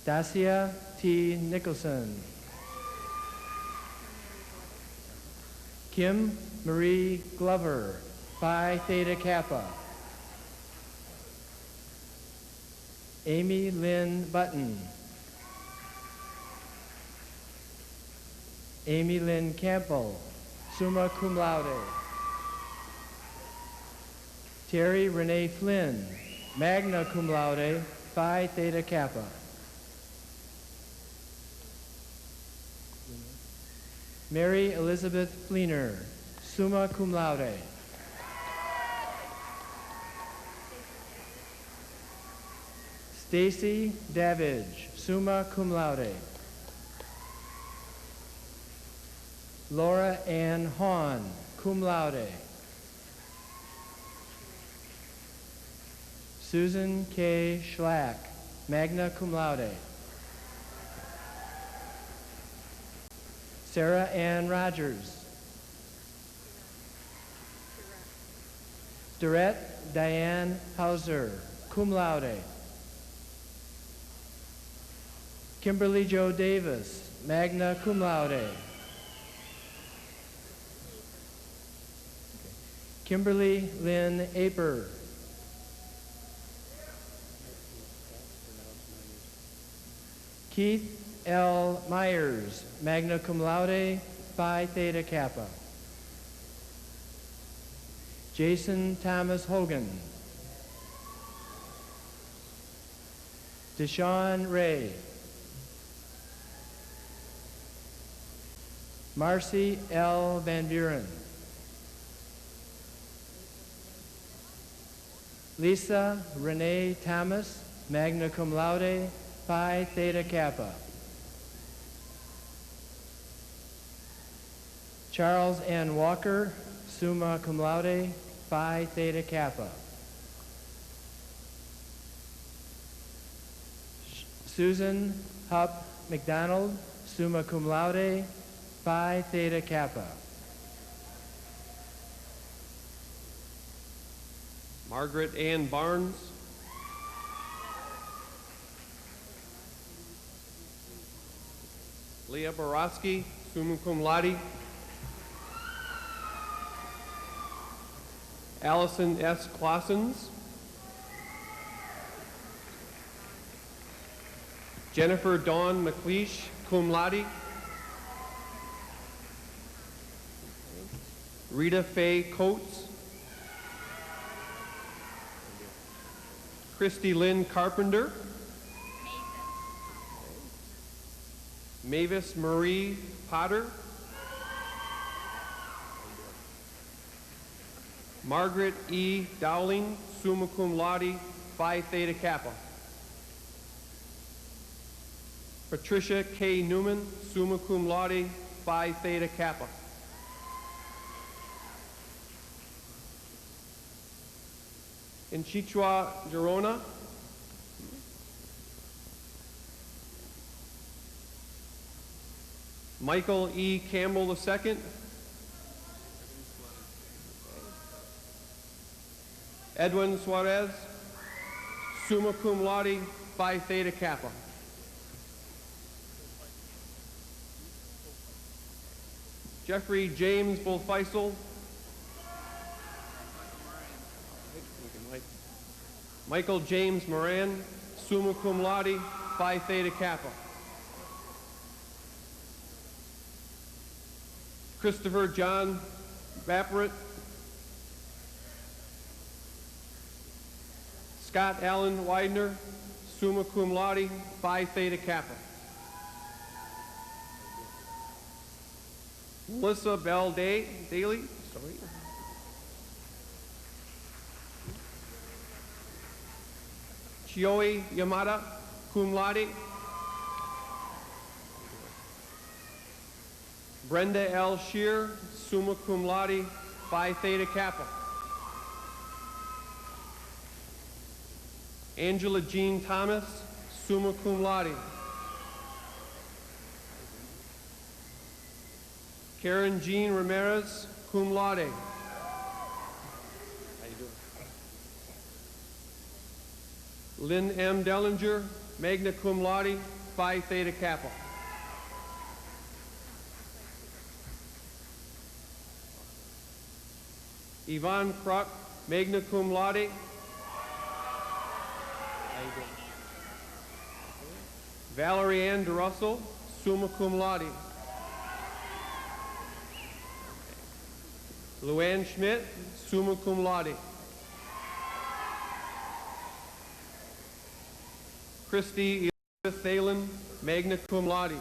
Dacia T. Nicholson. Kim Marie Glover, Phi Theta Kappa. Amy Lynn Button. Amy Lynn Campbell, summa cum laude. Terry Renee Flynn, magna cum laude, Phi Theta Kappa. Mary Elizabeth Fleener, summa cum laude. Stacy Davidge, summa cum laude. Laura Ann Hahn, cum laude. Susan K. Schlack, magna cum laude. Sarah Ann Rogers. Dorette Diane Hauser, cum laude. Kimberly Jo Davis, magna cum laude. Kimberly Lynn Aper. Keith L. Myers, magna cum laude, Phi Theta Kappa. Jason Thomas Hogan. Deshaun Ray. Marcy L. Van Buren. Lisa Renee Thomas, magna cum laude, Phi Theta Kappa. Charles N. Walker, summa cum laude, Phi Theta Kappa. Susan Hupp McDonald, summa cum laude, Phi Theta Kappa. Margaret Ann Barnes. Leah Borowski, summa cum laude. Allison S. Claussens. Jennifer Dawn McLeish, cum laude. Rita Faye Coates. Christy Lynn Carpenter. Mavis Marie Potter. Margaret E. Dowling, summa cum laude, Phi Theta Kappa. Patricia K. Newman, summa cum laude, Phi Theta Kappa. Inchichwa Gerona. Michael E. Campbell II. Edwin Suarez, summa cum laude, Phi Theta Kappa. Jeffrey James Bullfeisel. Michael James Moran, summa cum laude, Phi Theta Kappa. Christopher John Vaporet, Scott Allen Widener, summa cum laude, Phi Theta Kappa. Melissa Bell Daly, Chioi Yamada, cum laude. Brenda L. Shear, summa cum laude, Phi Theta Kappa. Angela Jean Thomas, summa cum laude. Karen Jean Ramirez, cum laude. How you doing? Lynn M. Dellinger, magna cum laude, Phi Theta Kappa. Yvonne Kruk, magna cum laude. Valerie Ann DeRussell, summa cum laude. Luann Schmidt, summa cum laude. Christy Elizabeth Thalen, magna cum laude.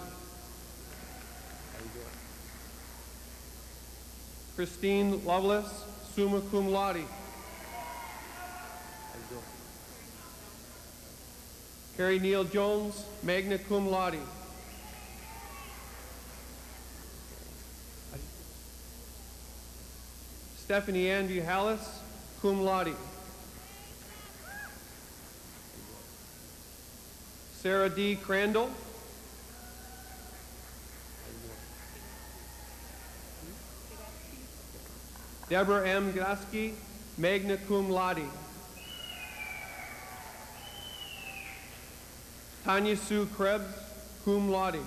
Christine Lovelace, summa cum laude. Carrie Neal Jones, magna cum laude. Stephanie Andrew Hallis, cum laude. Sarah D. Crandall. Deborah M. Glasky, magna cum laude. Tanya Sue Krebs, cum laude.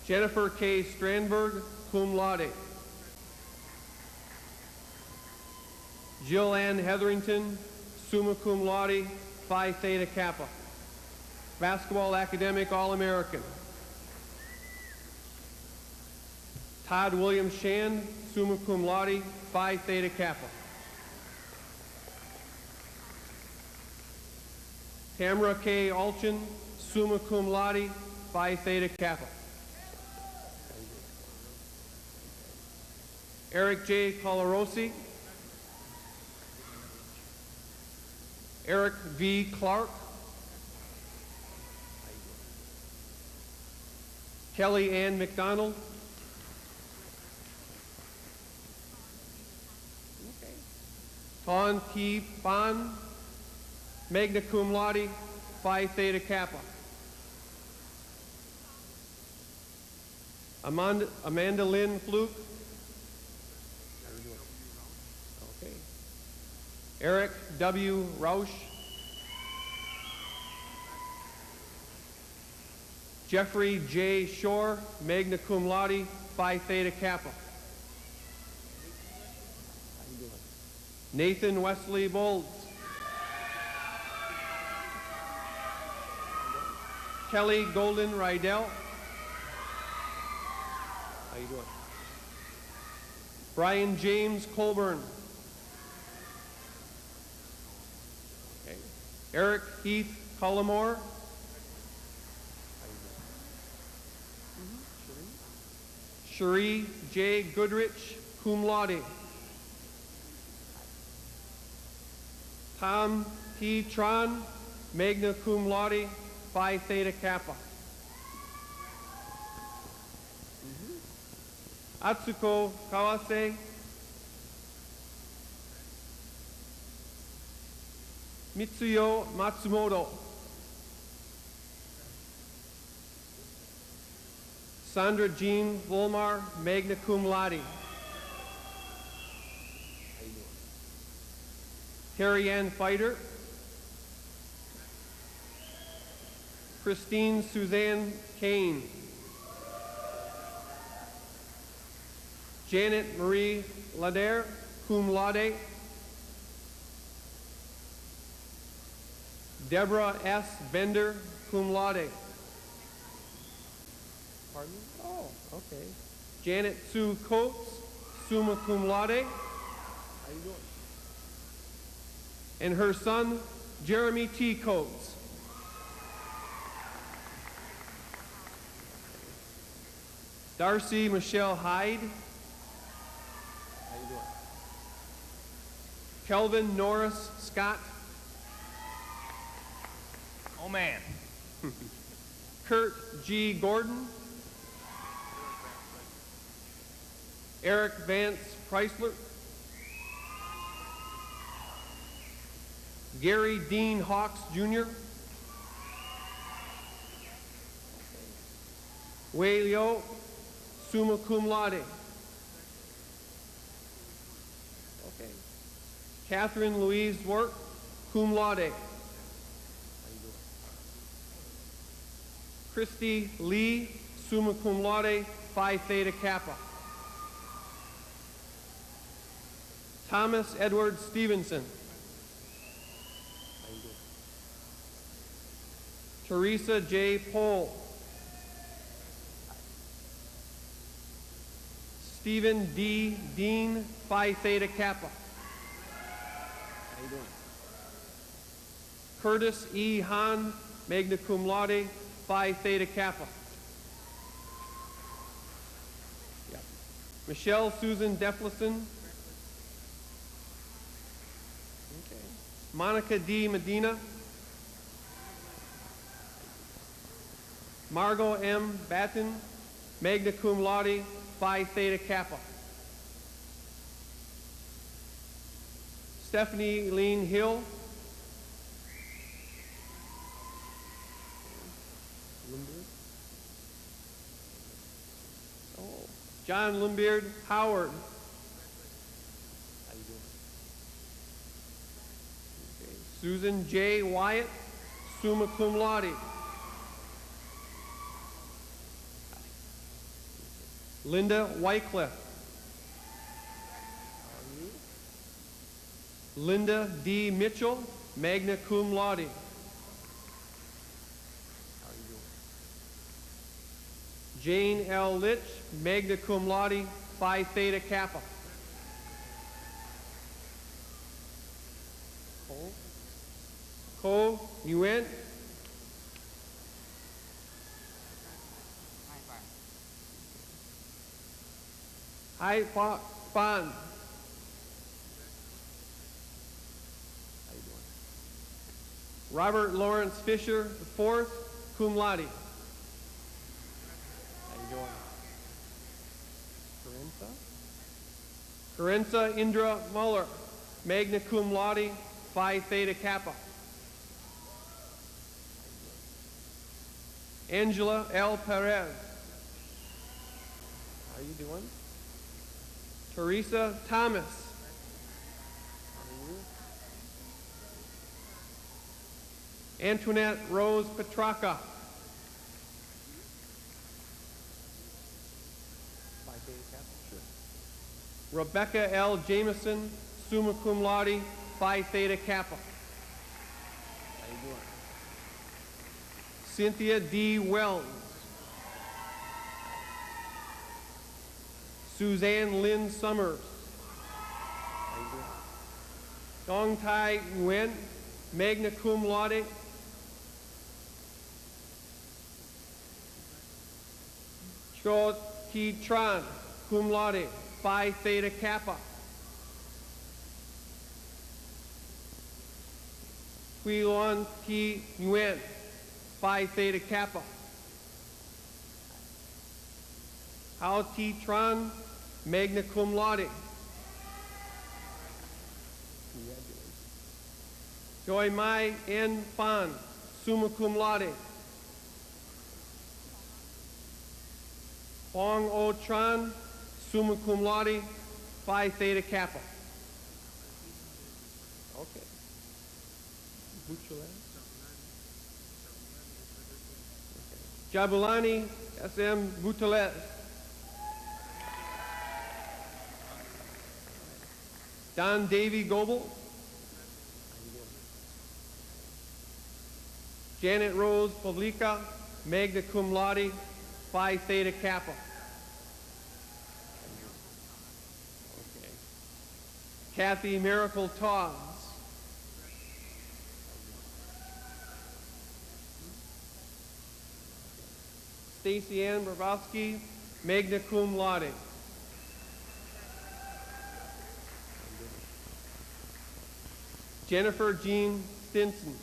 Jennifer K. Strandberg, cum laude. Jill Ann Hetherington, summa cum laude, Phi Theta Kappa. Basketball academic All-American. Todd William Shand, summa cum laude, Phi Theta Kappa. Tamara K. Alchin, summa cum laude, Phi Theta Kappa. Eric J. Colarosi. Eric V. Clark. Kelly Ann McDonald. Ton T. Phan, magna cum laude, Phi Theta Kappa. Amanda Lynn Fluke. Okay. Eric W. Rausch. Jeffrey J. Shore, magna cum laude, Phi Theta Kappa. Nathan Wesley Bolds. Kelly Golden Rydell. How you doing? Brian James Colburn. Okay. Eric Heath Cullimore. Cherie J. Goodrich, cum laude. Tom T. Tron, magna cum laude, Phi Theta Kappa. Atsuko Kawase. Mitsuyo Matsumoto. Sandra Jean Volmar, magna cum laude. Terry Ann Fighter. Christine Suzanne Kane. Janet Marie Lader, cum laude. Deborah S. Bender, cum laude. Pardon me? Oh, okay. Janet Sue Coates, summa cum laude. How you doing? And her son, Jeremy T. Coates. Darcy Michelle Hyde. How you doing? Kelvin Norris Scott. Oh, man. Kurt G. Gordon. Eric Vance Chrysler. Gary Dean Hawks, Jr. Wei Liu, summa cum laude. Okay. Catherine Louise Work, cum laude. Christy Lee, summa cum laude, Phi Theta Kappa. Thomas Edward Stevenson. Teresa J. Pohl. Stephen D. Dean, Phi Theta Kappa. How you doing? Curtis E. Hahn, magna cum laude, Phi Theta Kappa. Yeah. Michelle Susan Deflison. Okay. Monica D. Medina. Margot M. Batten, magna cum laude, Phi Theta Kappa. Stephanie Lean Hill. Oh. John Limbeard Howard. How you doing? Okay. Susan J. Wyatt, summa cum laude. Linda Wycliffe. Linda D. Mitchell, magna cum laude. How are you doing? Jane L. Litch, magna cum laude, Phi Theta Kappa. Ko Nguyen. Hai Fan. How you doing? Robert Lawrence Fisher, IV, cum laude. How you doing? Carenza Indra Muller, magna cum laude, Phi Theta Kappa. Angela L. Perez. How you doing? Teresa Thomas. Antoinette Rose Petraka. Rebecca L. Jameson, summa cum laude, Phi Theta Kappa. How you doing? Cynthia D. Wells. Suzanne Lynn Summers. How you doing? Dong Tai Nguyen, magna cum laude. Cho Thi Tran, cum laude, Phi Theta Kappa. Hui Luan Thi Nguyen, Phi Theta Kappa. Hao Thi Tran, magna cum laude. Joy Mai N. Fan, summa cum laude. Hong O Tran, summa cum laude, Phi Theta Kappa. Okay. Jabulani S.M. Boutelet. Don Davy Goebel. Janet Rose Publica, magna cum laude, Phi Theta Kappa. Okay. Kathy Miracle Tobbs. Stacy Ann Bravowski, magna cum laude. Jennifer Jean Stinson.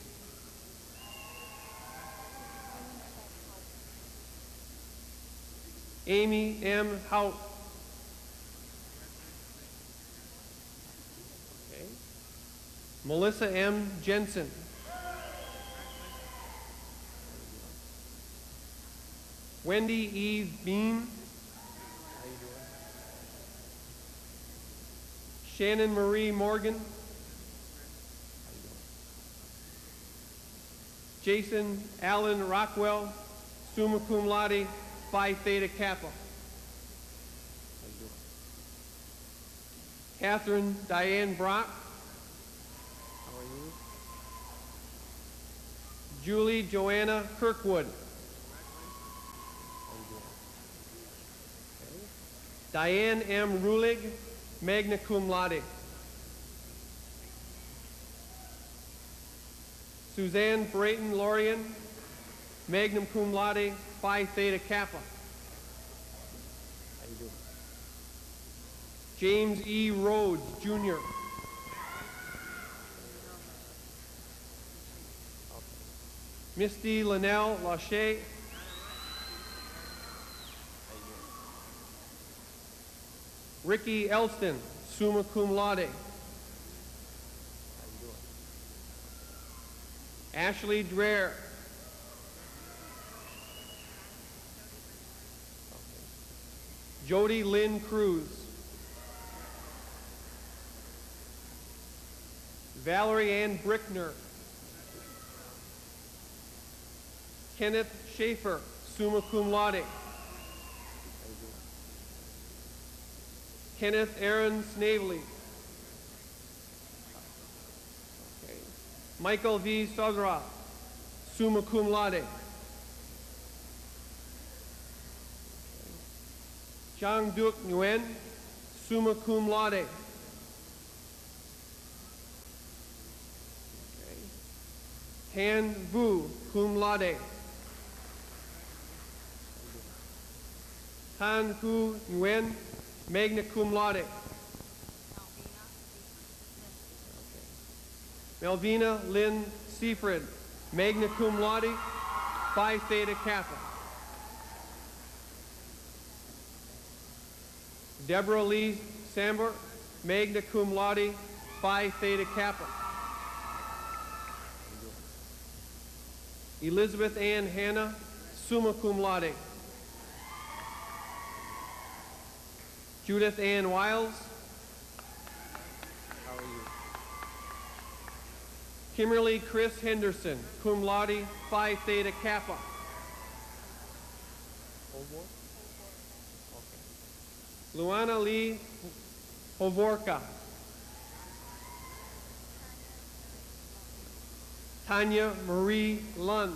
Amy M. Hout. Okay. Melissa M. Jensen. Wendy E. Bean. Shannon Marie Morgan. Jason Allen Rockwell, summa cum laude, Phi Theta Kappa. Catherine Diane Brock. How are you? Julie Joanna Kirkwood. Diane M. Rulig, magna cum laude. Suzanne Brayton Lorian, magna cum laude, Phi Theta Kappa. How you doing? James E. Rhodes, Jr. Misty Linnell Lachey. Ricky Elston, summa cum laude. Ashley Dreher. Jody Lynn Cruz. Valerie Ann Brickner. Kenneth Schaefer, summa cum laude. Kenneth Aaron Snavely. Okay. Michael V. Sodra, summa cum laude. Chang Duc Nguyen, summa cum laude. Okay. Han Vu, cum laude. Han Hu Nguyen, magna cum laude. Melvina Lynn Seafred, magna cum laude, Phi Theta Kappa. Deborah Lee Sambor, magna cum laude, Phi Theta Kappa. Elizabeth Ann Hanna, summa cum laude. Judith Ann Wiles. How are you? Kimberly Chris Henderson, cum laude, Phi Theta Kappa. Okay. Luana Lee Hovorka. Tanya Marie Lund.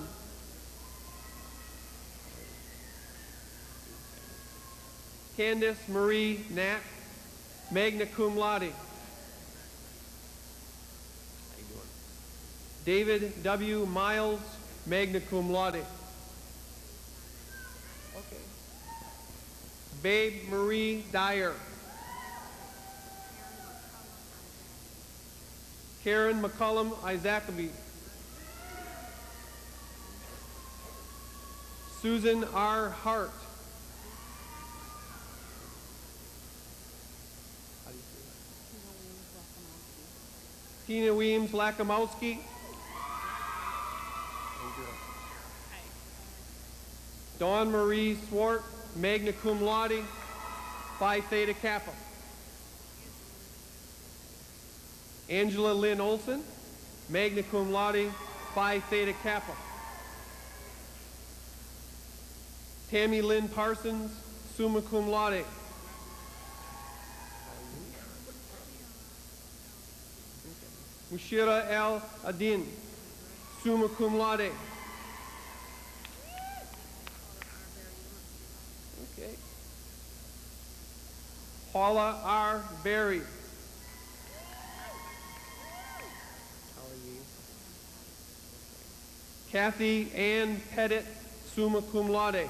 Candace Marie Knack, magna cum laude. David W. Miles, magna cum laude. Okay. Babe Marie Dyer. Karen McCullum Isaacby. Susan R. Hart. Tina Weems Lakamowski. Dawn Marie Swart, magna cum laude, Phi Theta Kappa. Angela Lynn Olson, magna cum laude, Phi Theta Kappa. Tammy Lynn Parsons, summa cum laude. Mushira El Adin, summa cum laude. Paula R. Berry. Kathy Ann Pettit, summa cum laude.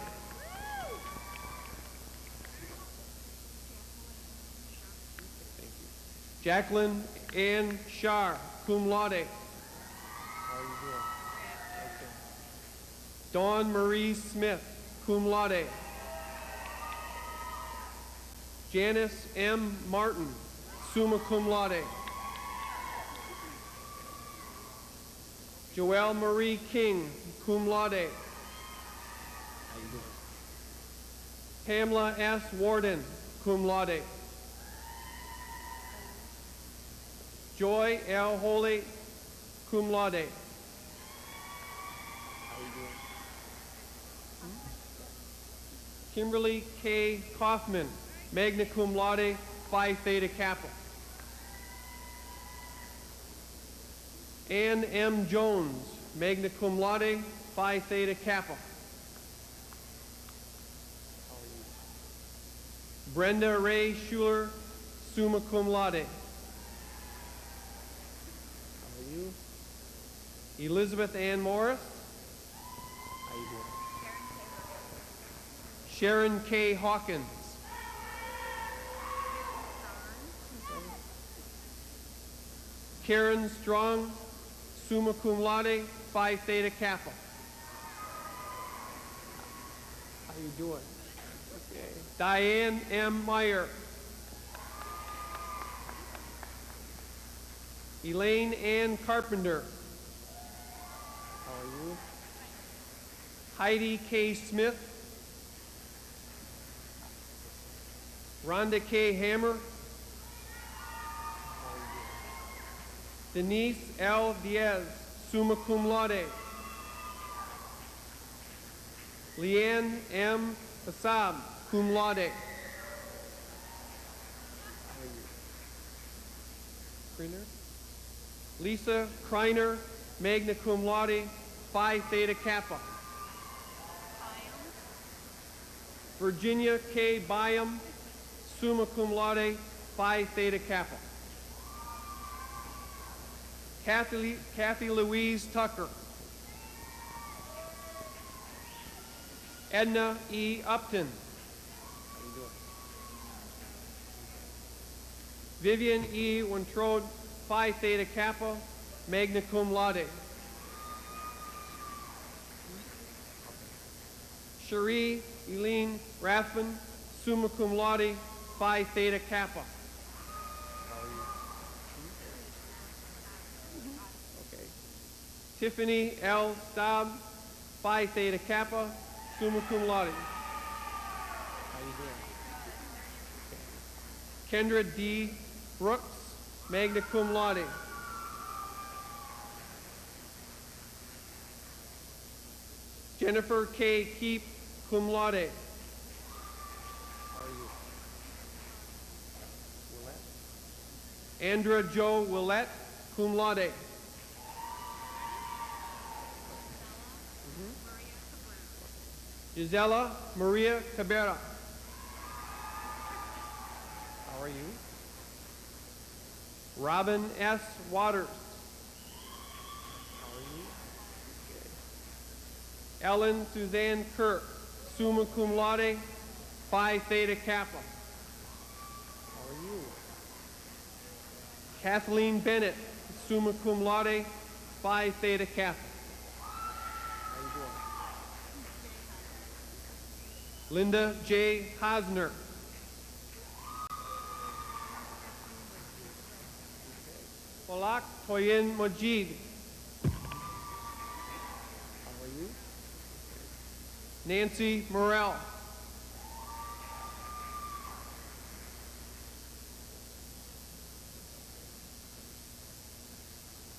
Jacqueline Ann Shar, cum laude. Dawn Marie Smith, cum laude. Janice M. Martin, summa cum laude. Joelle Marie King, cum laude. Pamela S. Warden, cum laude. Joy L. Holy, cum laude. Kimberly K. Kaufman, magna cum laude, Phi Theta Kappa. Ann M. Jones, magna cum laude, Phi Theta Kappa. Brenda Ray Schuler, summa cum laude. Elizabeth Ann Morris. How you doing? Sharon K. Hawkins. Karen Strong, summa cum laude, Phi Theta Kappa. How you doing? Okay. Diane M. Meyer. Elaine Ann Carpenter. How are you? Heidi K. Smith. Rhonda K. Hammer. Denise L. Diaz, summa cum laude. Leanne M. Assab, cum laude. Lisa Kreiner, magna cum laude, Phi Theta Kappa. Virginia K. Byam, summa cum laude, Phi Theta Kappa. Kathy Louise Tucker. Edna E. Upton. How you doing? Vivian E. Wintrode, Phi Theta Kappa, magna cum laude. Cherie Eileen Rathman, summa cum laude, Phi Theta Kappa. Okay. Tiffany L. Staub, Phi Theta Kappa, summa cum laude. How you doing? Okay. Kendra D. Brooks, magna cum laude. Jennifer K. Keep, cum laude. How are you? Andra Jo Willette, cum laude. Gisela Maria Cabrera. How are you? Robin S. Waters. How are you? Okay. Ellen Suzanne Kirk, summa cum laude, Phi Theta Kappa. How are you? Kathleen Bennett, summa cum laude, Phi Theta Kappa. How you doing? Linda J. Hosner. Polak Toyin Majid. How are you? Nancy Morrell.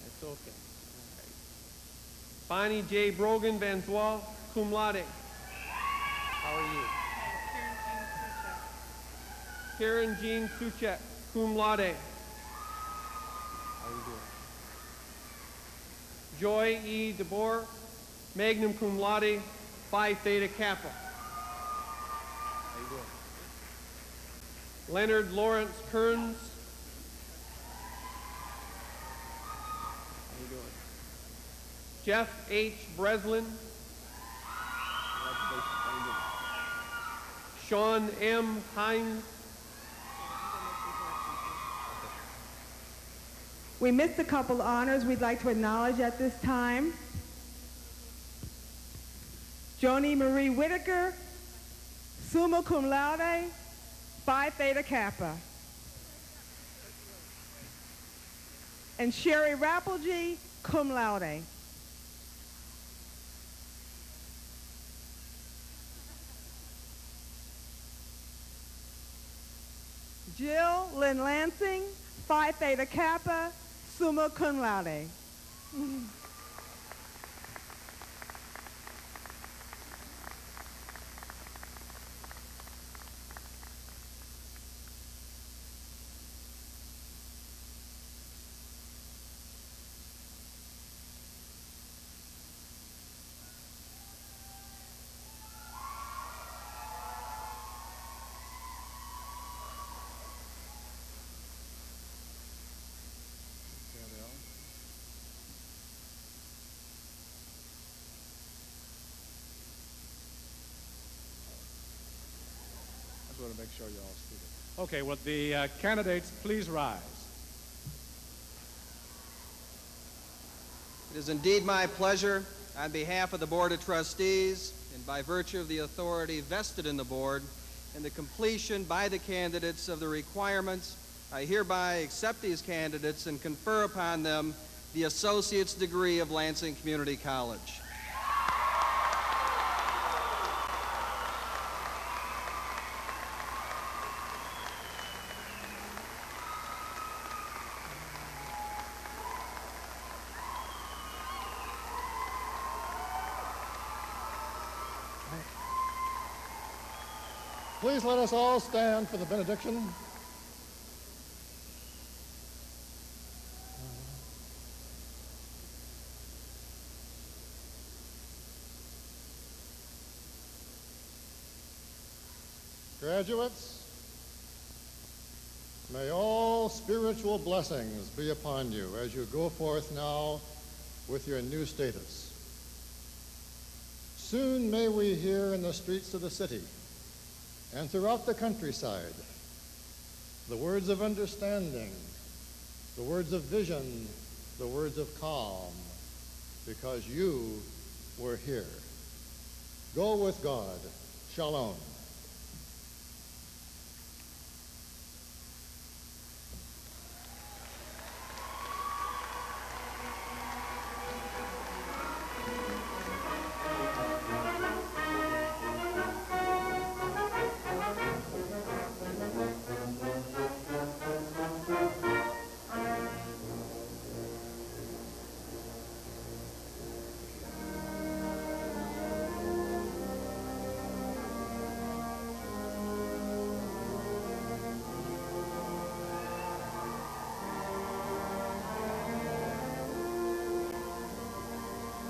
That's okay. Okay. Bonnie J. Brogan Vanzois, cum laude. How are you? Karen Jean Suchek, cum laude. How are you doing? Joy E. DeBoer, magna cum laude, Phi Theta Kappa. How you doing? Leonard Lawrence Kearns. How you doing? Jeff H. Breslin. Sean M. Hines. We missed a couple honors we'd like to acknowledge at this time. Joni Marie Whitaker, summa cum laude, Phi Theta Kappa. And Sherry Rappelgee, cum laude. Jill Lynn Lansing, Phi Theta Kappa, summa cum laude. I want to make sure you all see it. Okay, will the candidates please rise? It is indeed my pleasure, on behalf of the Board of Trustees, and by virtue of the authority vested in the Board, and the completion by the candidates of the requirements, I hereby accept these candidates and confer upon them the Associate's degree of Lansing Community College. Please let us all stand for the benediction. Graduates, may all spiritual blessings be upon you as you go forth now with your new status. Soon may we hear in the streets of the city and throughout the countryside the words of understanding, the words of vision, the words of calm, because you were here. Go with God. Shalom.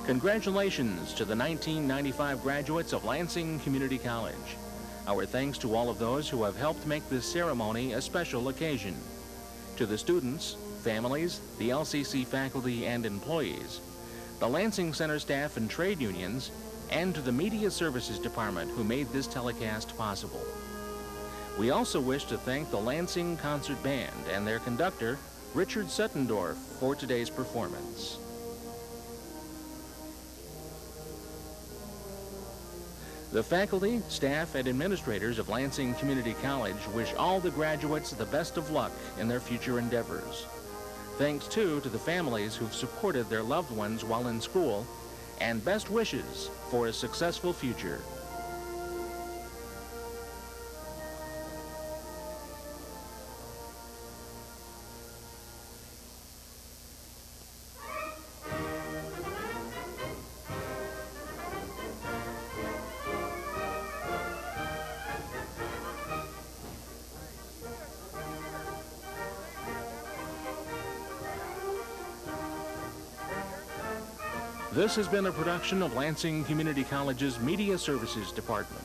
Congratulations to the 1995 graduates of Lansing Community College. Our thanks to all of those who have helped make this ceremony a special occasion. To the students, families, the LCC faculty and employees, the Lansing Center staff and trade unions, and to the Media Services Department who made this telecast possible. We also wish to thank the Lansing Concert Band and their conductor, Richard Suttendorf, for today's performance. The faculty, staff, and administrators of Lansing Community College wish all the graduates the best of luck in their future endeavors. Thanks, too, to the families who've supported their loved ones while in school, and best wishes for a successful future. This has been a production of Lansing Community College's Media Services Department.